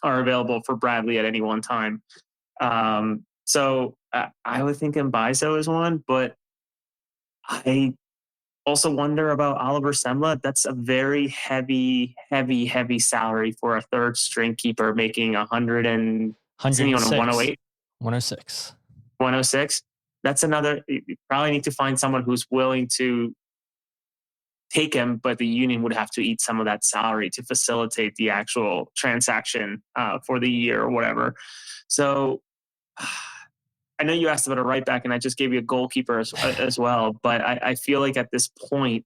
are available for Bradley at any one time. So I would think Mbaizo is one, but I also wonder about Oliver Semla. That's a very heavy salary for a third string keeper, making 108, 106. That's another. You probably need to find someone who's willing to take him, but the Union would have to eat some of that salary to facilitate the actual transaction for the year or whatever. So I know you asked about a right back, and I just gave you a goalkeeper as well. But I feel like at this point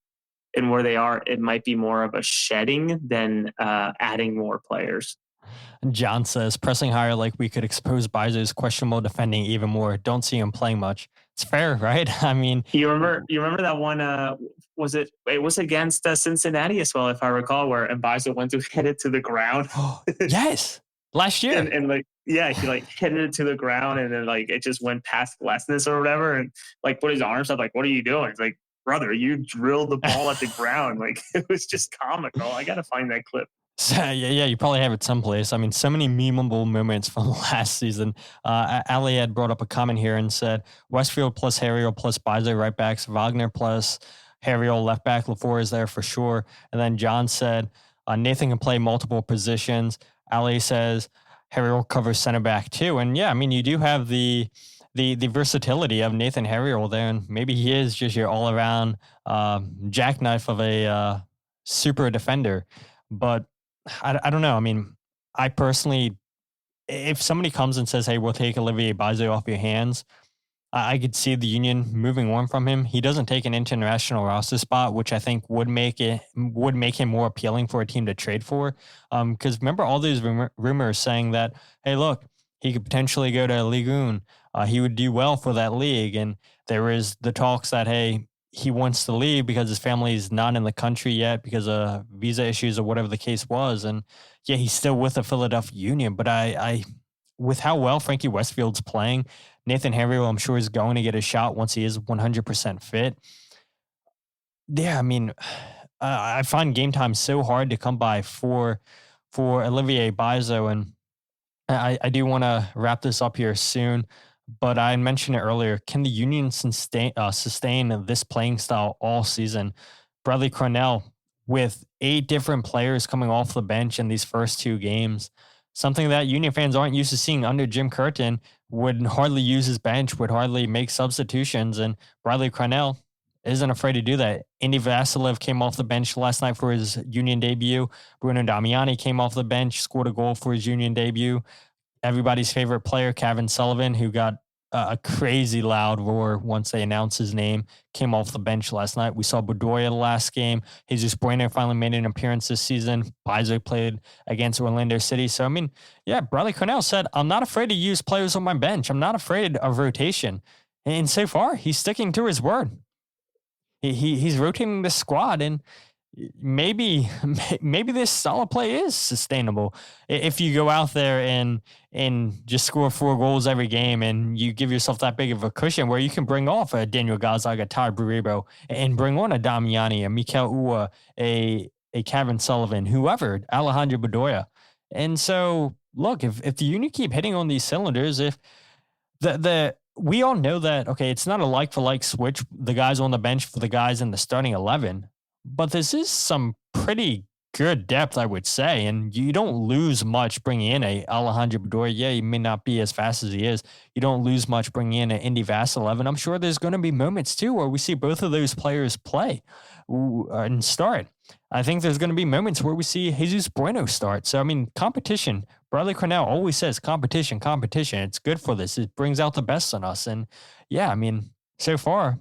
in where they are, it might be more of a shedding than adding more players. John says, pressing higher like we could expose Baizo's questionable defending even more. Don't see him playing much. It's fair, right? I mean, you remember that one? It was against Cincinnati as well, if I recall, where Mbaizo went to hit it to the ground. Yes, last year, and he hit it to the ground, and then it just went past Lesness or whatever, and put his arms up, what are you doing? It's like, brother, you drilled the ball at the ground. It was just comical. I gotta find that clip. So, yeah, you probably have it someplace. I mean, so many memeable moments from last season. Ali had brought up a comment here and said, Westfield plus Harriel plus Baizo right backs, Wagner plus Harriel left back, LaFour is there for sure. And then John said, Nathan can play multiple positions. Ali says, Harriel covers center back too. And yeah, I mean, you do have the versatility of Nathan Harriel there, and maybe he is just your all-around jackknife of a super defender. But I don't know. I mean, I personally, if somebody comes and says, hey, we'll take Olivier Baizo off your hands, I could see the Union moving on from him. He doesn't take an international roster spot, which I think would make him more appealing for a team to trade for. Because remember all these rumors saying that, hey, look, he could potentially go to Ligue 1. He would do well for that league. And there is the talks that, hey, he wants to leave because his family is not in the country yet because of visa issues or whatever the case was. And yeah, he's still with the Philadelphia Union. But I with how well Frankie Westfield's playing, Nathan Harriel, I'm sure, is going to get a shot once he is 100% fit. Yeah, I mean, I find game time so hard to come by for Olivier Baizo. And I do want to wrap this up here soon. But I mentioned it earlier. Can the Union sustain this playing style all season? Bradley Cornell with 8 different players coming off the bench in these first 2 games, something that Union fans aren't used to seeing under Jim Curtin, would hardly use his bench, would hardly make substitutions. And Bradley Cornell isn't afraid to do that. Andy Vasilev came off the bench last night for his Union debut. Bruno Damiani came off the bench, scored a goal for his Union debut. Everybody's favorite player, Kevin Sullivan, who got a crazy loud roar once they announced his name, came off the bench last night. We saw Bedoya the last game. Jesus Bueno finally made an appearance this season. Paizo played against Orlando City. So, I mean, yeah, Bradley Cornell said, I'm not afraid to use players on my bench. I'm not afraid of rotation. And so far, he's sticking to his word. He's rotating the squad, and maybe this solid play is sustainable if you go out there and just score 4 goals every game, and you give yourself that big of a cushion where you can bring off a Daniel Gonzaga, Tai Baribo, and bring on a Damiani, a Mikel Ua, a Kevin Sullivan, whoever, Alejandro Bedoya. And so, look, if the Union keep hitting on these cylinders, if we all know that, okay, it's not a like-for-like switch, the guys on the bench for the guys in the starting 11, but this is some pretty good depth, I would say, and you don't lose much bringing in a Alejandro Bedoya. Yeah, he may not be as fast as he is. You don't lose much bringing in an Indy Vasilev, and I'm sure there's going to be moments, too, where we see both of those players play and start. I think there's going to be moments where we see Jesus Bueno start. So, I mean, competition. Bradley Cornell always says competition. It's good for this. It brings out the best in us. And, yeah, I mean, so far,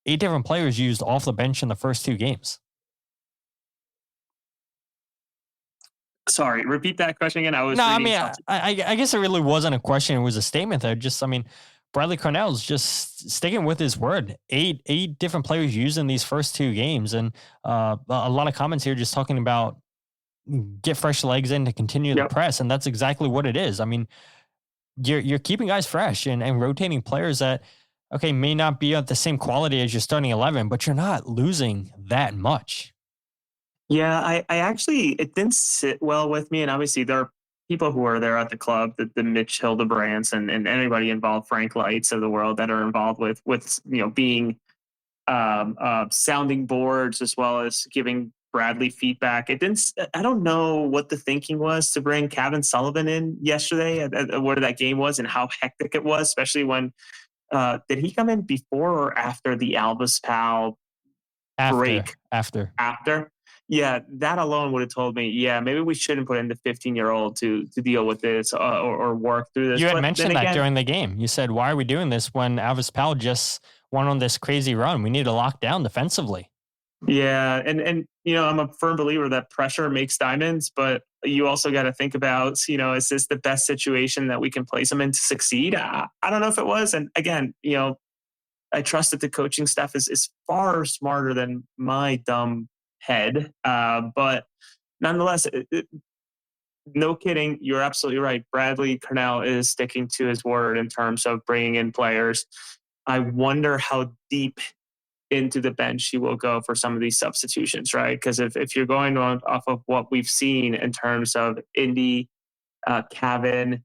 8 different players used off the bench in the first 2 games. Sorry, repeat that question again. I guess it really wasn't a question. It was a statement there. Just, I mean, Bradley Cornell's just sticking with his word. 8 different players used in these first 2 games. And a lot of comments here just talking about get fresh legs in to continue the press. And that's exactly what it is. I mean, you're keeping guys fresh and rotating players that, okay, may not be at the same quality as your starting 11, but you're not losing that much. Yeah, I actually, it didn't sit well with me. And obviously there are people who are there at the club, the Mitch Hildebrands and anybody involved, Frank Lights of the world, that are involved with being sounding boards as well as giving Bradley feedback. I don't know what the thinking was to bring Kevin Sullivan in yesterday, where that game was and how hectic it was, especially when, did he come in before or after the Albus Powell break? After. Yeah, that alone would have told me, yeah, maybe we shouldn't put in the 15-year-old to deal with this or work through this. You had mentioned that during the game. You said, why are we doing this when Albus Powell just went on this crazy run? We need to lock down defensively. Yeah, and I'm a firm believer that pressure makes diamonds, but you also got to think about, is this the best situation that we can place him in to succeed? I don't know if it was. And again, I trust that the coaching staff is far smarter than my dumb head. But nonetheless, no kidding, you're absolutely right. Bradley Cornell is sticking to his word in terms of bringing in players. I wonder how deep into the bench he will go for some of these substitutions, right? Because if you're going on off of what we've seen in terms of Indy, Kevin,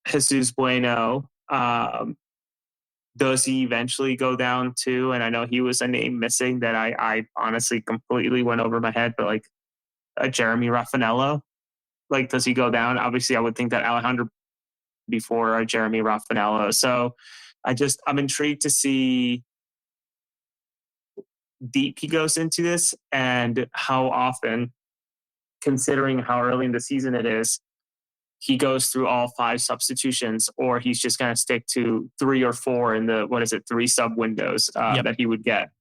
Jesus Bueno, does he eventually go down to, and I know he was a name missing that I honestly completely went over my head, but like a Jeremy Raffanello, like, does he go down? Obviously, I would think that Alejandro before Jeremy Raffanello. So I'm intrigued to see deep he goes into this and how often, considering how early in the season it is, he goes through all 5 substitutions, or he's just going to stick to 3 or 4 in the 3 sub windows that he would get.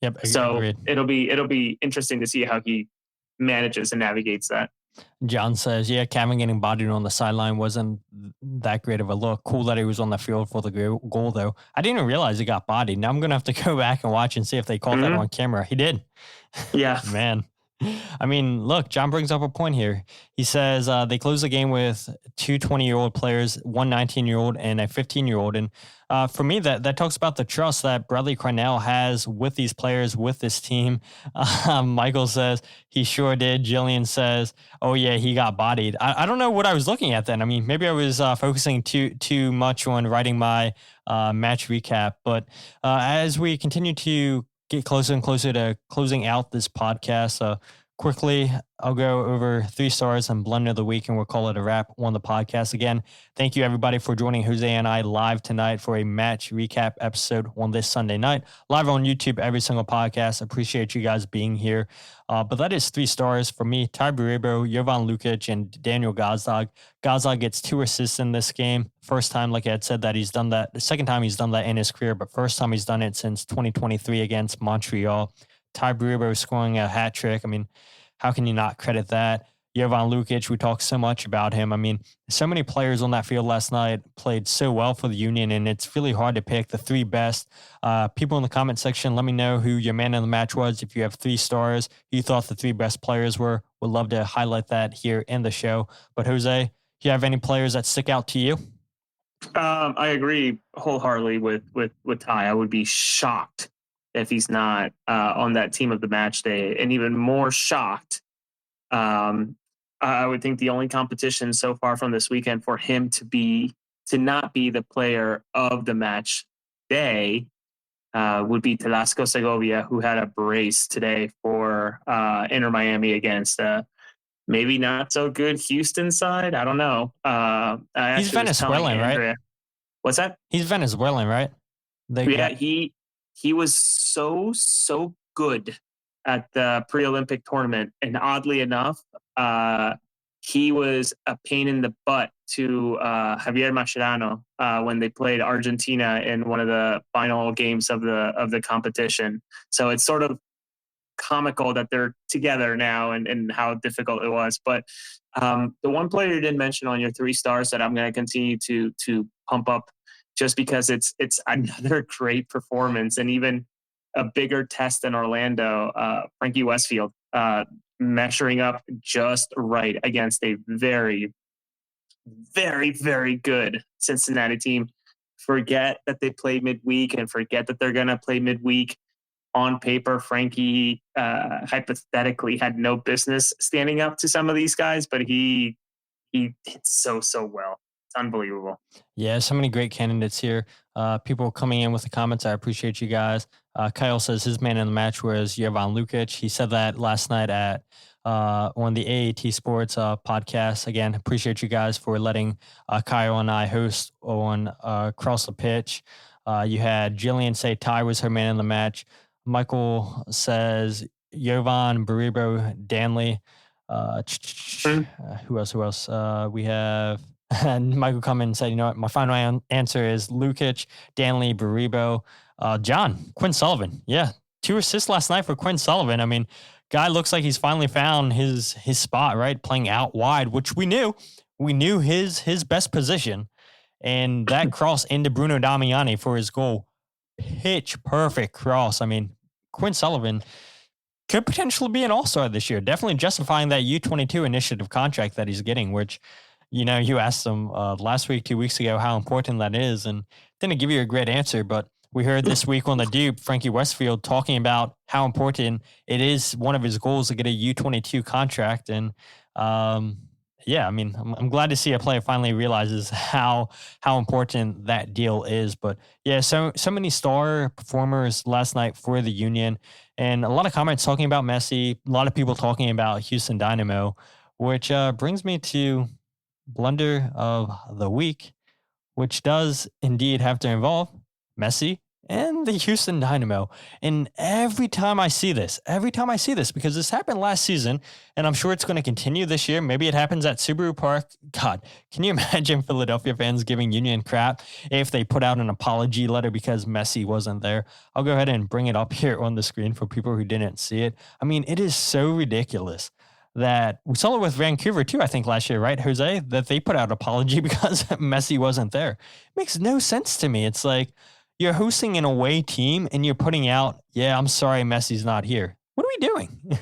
Yep. So agreed. it'll be interesting to see how he manages and navigates that. John says, yeah, Kevin getting bodied on the sideline wasn't that great of a look. Cool that he was on the field for the goal, though. I didn't even realize he got bodied. Now I'm going to have to go back and watch and see if they caught that on camera. He did. Yeah. Man. I mean, look, John brings up a point here. He says they closed the game with 2 20-year-old players, 1 19-year-old, and a 15-year-old. And for me, that talks about the trust that Bradley Cornell has with these players, with this team. Michael says he sure did. Jillian says, oh, yeah, he got bodied. I don't know what I was looking at then. I mean, maybe I was focusing too much on writing my match recap. But as we continue to get closer and closer to closing out this podcast. Quickly, I'll go over 3 stars and Blunder of the week, and we'll call it a wrap on the podcast. Again, thank you everybody for joining Jose and I live tonight for a match recap episode on this Sunday night, live on YouTube, every single podcast. Appreciate you guys being here. But that is 3 stars for me: Tai Baribo, Jovan Lukić, and Daniel Gazdag. Gazdag gets 2 assists in this game. First time, like I had said, that he's done that. The second time he's done that in his career, but first time he's done it since 2023 against Montreal. Tai Baribo scoring a hat trick. I mean, how can you not credit that? Jovan Lukić, we talked so much about him. I mean, so many players on that field last night played so well for the Union, and it's really hard to pick the 3 best. People in the comment section, let me know who your man of the match was. If you have 3 stars, who you thought the 3 best players were. Would love to highlight that here in the show. But Jose, do you have any players that stick out to you? I agree wholeheartedly with Tai. I would be shocked if he's not on that team of the match day, and even more shocked. I would think the only competition so far from this weekend for him to not be the player of the match day would be Telasco Segovia, who had a brace today for Inter Miami against maybe not so good Houston side. I don't know. He's Venezuelan, right? What's that? He's Venezuelan, right? He was so good at the pre-Olympic tournament, and oddly enough, he was a pain in the butt to Javier Mascherano when they played Argentina in one of the final games of the competition. So it's sort of comical that they're together now and how difficult it was. But the one player you didn't mention on your 3 stars that I'm going to continue to pump up, just because it's another great performance and even a bigger test than Orlando, Frankie Westfield, measuring up just right against a very, very, very good Cincinnati team. Forget that they play midweek and forget that they're going to play midweek. On paper, Frankie hypothetically had no business standing up to some of these guys, but he did so well. It's unbelievable. Yeah, so many great candidates here. People coming in with the comments. I appreciate you guys. Kyle says his man in the match was Jovan Lukić. He said that last night at on the AAT Sports podcast. Again, appreciate you guys for letting Kyle and I host on Across the Pitch. You had Jillian say Tai was her man in the match. Michael says Jovan, Baribo, Danley. Who else? We have... And Michael come in and said, you know what, my final answer is Lukić, Danley, Baribo, Quinn Sullivan. Yeah, 2 assists last night for Quinn Sullivan. I mean, guy looks like he's finally found his spot, right? Playing out wide, which we knew. We knew his best position. And that cross into Bruno Damiani for his goal. Pitch perfect cross. I mean, Quinn Sullivan could potentially be an all-star this year. Definitely justifying that U22 initiative contract that he's getting, which... You know, you asked them last week, 2 weeks ago, how important that is, and didn't give you a great answer. But we heard this week on the Dupe, Frankie Westfield talking about how important it is, one of his goals, to get a U22 contract. And yeah, I mean, I'm glad to see a player finally realizes how important that deal is. But yeah, so many star performers last night for the Union, and a lot of comments talking about Messi, a lot of people talking about Houston Dynamo, which brings me to Blunder of the week, which does indeed have to involve Messi and the Houston Dynamo. And every time I see this, because this happened last season, and I'm sure it's going to continue this year. Maybe it happens at Subaru Park. God, can you imagine Philadelphia fans giving Union crap if they put out an apology letter because Messi wasn't there? I'll go ahead and bring it up here on the screen for people who didn't see it. I mean, it is so ridiculous that we saw it with Vancouver too, I think last year, right, Jose, that they put out an apology because Messi wasn't there. It makes no sense to me. It's like you're hosting an away team and you're putting out, yeah, I'm sorry, Messi's not here. What are we doing?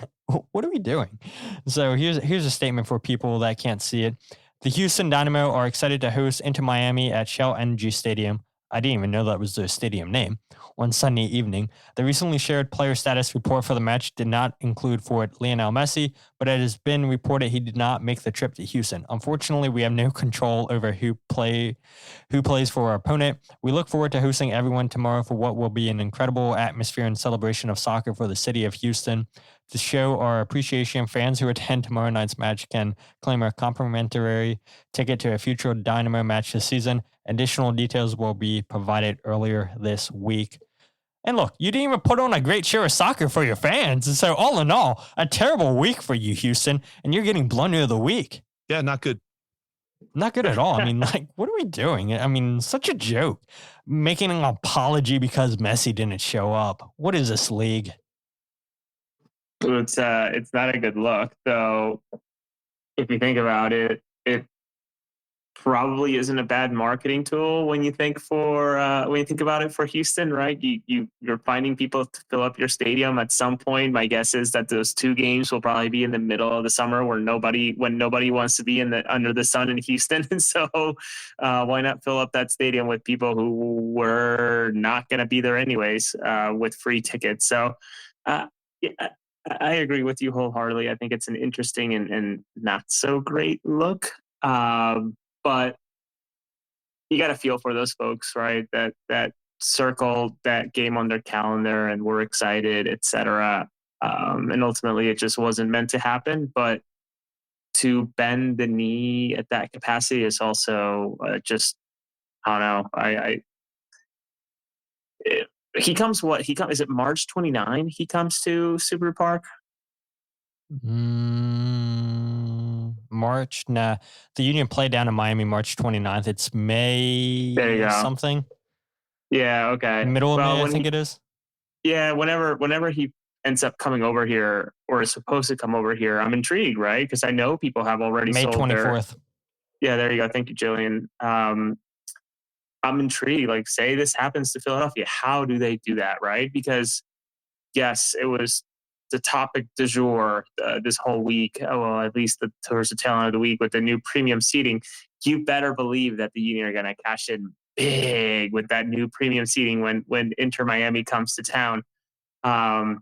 What are we doing? So here's a statement for people that can't see it. The Houston Dynamo are excited to host Inter Miami at Shell Energy Stadium. I didn't even know that was their stadium name, on Sunday evening. The recently shared player status report for the match did not include forward Lionel Messi, but it has been reported he did not make the trip to Houston. Unfortunately, we have no control over who plays for our opponent. We look forward to hosting everyone tomorrow for what will be an incredible atmosphere and celebration of soccer for the city of Houston. To show our appreciation, fans who attend tomorrow night's match can claim a complimentary ticket to a future Dynamo match this season. Additional details will be provided earlier this week. And look, you didn't even put on a great show of soccer for your fans. And so all in all, a terrible week for you, Houston, and you're getting Blunder of the week. Yeah, not good. Not good at all. I mean, like, what are we doing? I mean, such a joke. Making an apology because Messi didn't show up. What is this league? It's not a good look. So if you think about it, it probably isn't a bad marketing tool when you think about it for Houston, right? You're finding people to fill up your stadium at some point. My guess is that those 2 games will probably be in the middle of the summer when nobody wants to be under the sun in Houston. And so why not fill up that stadium with people who were not going to be there anyways, with free tickets? So yeah, I agree with you wholeheartedly. I think it's an interesting and not so great look. But you got to feel for those folks, right? That circled that game on their calendar and were excited, etc. And ultimately, it just wasn't meant to happen. But to bend the knee at that capacity is also just, I don't know. He comes. Is it March 29? He comes to Subaru Park. March. Nah, the Union played down in Miami March 29th. It's May There you go. something. Yeah. Okay. Middle of May, I think it is. Yeah. Whenever he ends up coming over here or is supposed to come over here, I'm intrigued, right? Because I know people have already May sold 24th. Yeah. There you go. Thank you, Jillian. I'm intrigued. Like, say this happens to Philadelphia, how do they do that, right? Because yes, it was the topic du jour this whole week. Well, at least towards the tail end of the week with the new premium seating. You better believe that the Union are going to cash in big with that new premium seating when Inter Miami comes to town. But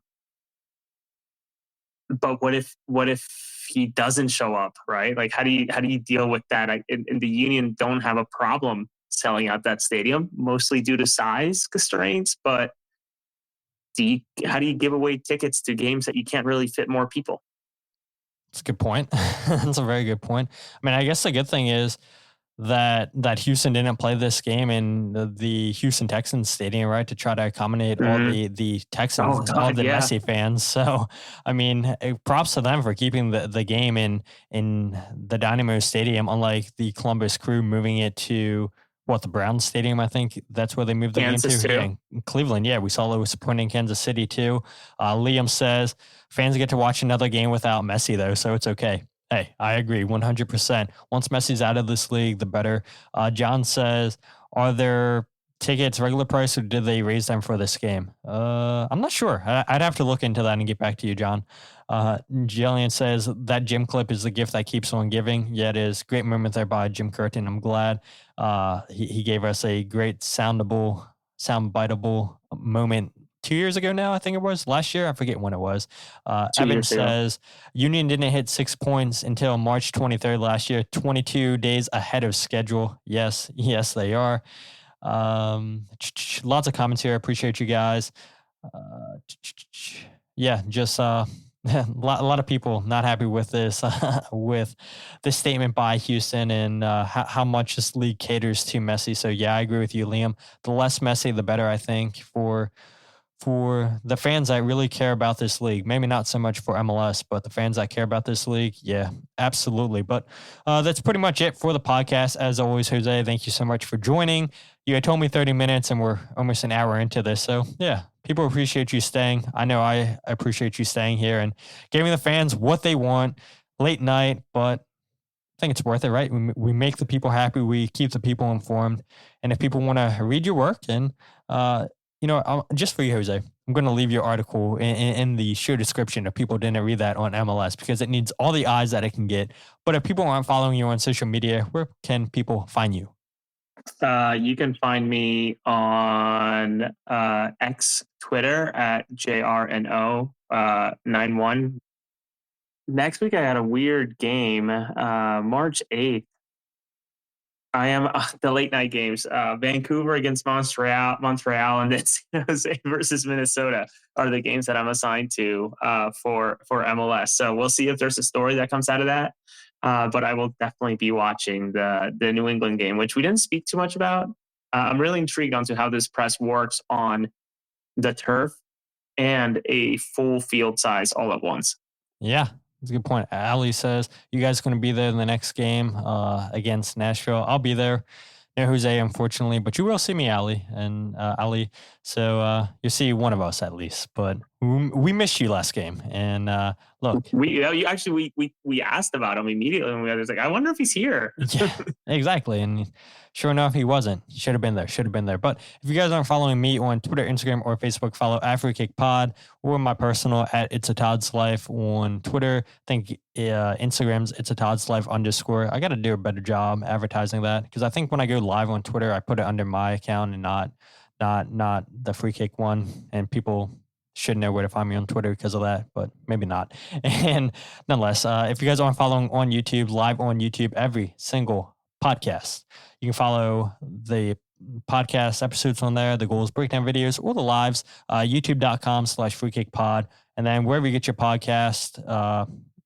what if he doesn't show up, right? Like, how do you deal with that? And the Union don't have a problem selling out that stadium, mostly due to size constraints. But how do you give away tickets to games that you can't really fit more people? That's a good point. That's a very good point. I mean, I guess the good thing is that Houston didn't play this game in the Houston Texans stadium, right, to try to accommodate all the Texans, all the Messi fans. So, I mean, props to them for keeping the game in the Dynamo stadium, unlike the Columbus Crew moving it to the Browns Stadium. I think that's where they moved the game to. Yeah, in Cleveland. Yeah, we saw it was supporting in Kansas City too. Liam says fans get to watch another game without Messi though, so it's okay. Hey, I agree 100%. Once Messi's out of this league, the better. John says, are there tickets regular price or did they raise them for this game? I'm not sure. I'd have to look into that and get back to you, John. Jillian says that Jim clip is the gift that keeps on giving. Yeah, it is. Great moment there by Jim Curtin. I'm glad he gave us a great soundbiteable moment 2 years ago now, I think it was. Last year, I forget when it was. Evan says, Union didn't hit 6 points until March 23rd last year, 22 days ahead of schedule. Yes, they are. Lots of comments here. Appreciate you guys. Yeah, just a lot of people not happy with this statement by Houston and how much this league caters to Messi. So yeah, I agree with you, Liam. The less Messi, the better, I think, for the fans that really care about this league. Maybe not so much for MLS, but the fans that care about this league, yeah, absolutely. But that's pretty much it for the podcast. As always, Jose, thank you so much for joining. You had told me 30 minutes and we're almost an hour into this. So yeah, people appreciate you staying. I know I appreciate you staying here and giving the fans what they want late night, but I think it's worth it, right? We make the people happy. We keep the people informed. And if people want to read your work, and just for you, Jose, I'm going to leave your article in the show description if people didn't read that on MLS because it needs all the eyes that it can get. But if people aren't following you on social media, where can people find you? You can find me on X Twitter at JRNO91. Next week I had a weird game, March 8th. I am the late night games. Vancouver against Montreal, and then San Jose versus Minnesota are the games that I'm assigned to for MLS. So we'll see if there's a story that comes out of that. But I will definitely be watching the New England game, which we didn't speak too much about. I'm really intrigued onto how this press works on the turf and a full field size all at once. Yeah. That's a good point. Ali says, you guys are going to be there in the next game against Nashville. I'll be there. No Jose, unfortunately, but you will see me, Ali, and Ali. So you'll see one of us at least. But we missed you last game. And look. We asked about him immediately. And we was like, I wonder if he's here. Yeah, exactly. And sure enough, he wasn't. He should have been there. But if you guys aren't following me on Twitter, Instagram, or Facebook, follow @FreeKickPod or my personal @It's a Todd's Life on Twitter. I think Instagram's It's a Todd's Life _. I got to do a better job advertising that because I think when I go live on Twitter, I put it under my account and not the Free Kick one, and people should know where to find me on Twitter because of that, but maybe not. And nonetheless, if you guys aren't following on YouTube, live on YouTube, every single podcast, you can follow the podcast episodes on there, the goals breakdown videos, or the lives, youtube.com/freekickpod. And then wherever you get your podcast,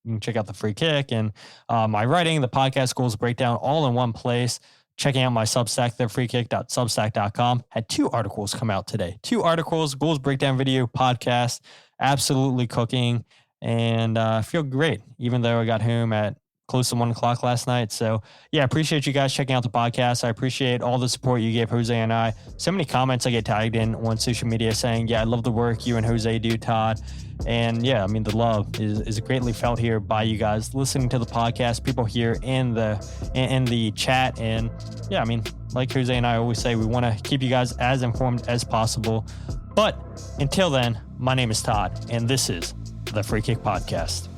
you can check out the Free Kick and my writing, the podcast goals breakdown, all in one place. Checking out my Substack, thefreekick.substack.com. Had 2 articles come out today. 2 articles, goals breakdown video, podcast, absolutely cooking. And I feel great, even though I got home at close to 1 o'clock last night. So yeah, appreciate you guys checking out the podcast. I appreciate all the support you gave Jose and I. So many comments I get tagged in on social media saying, yeah, I love the work you and Jose do, Todd. And yeah, I mean, the love is greatly felt here by you guys listening to the podcast, people here in the chat. And yeah, I mean, like Jose and I always say, we want to keep you guys as informed as possible. But until then, my name is Todd, and this is the Free Kick Podcast.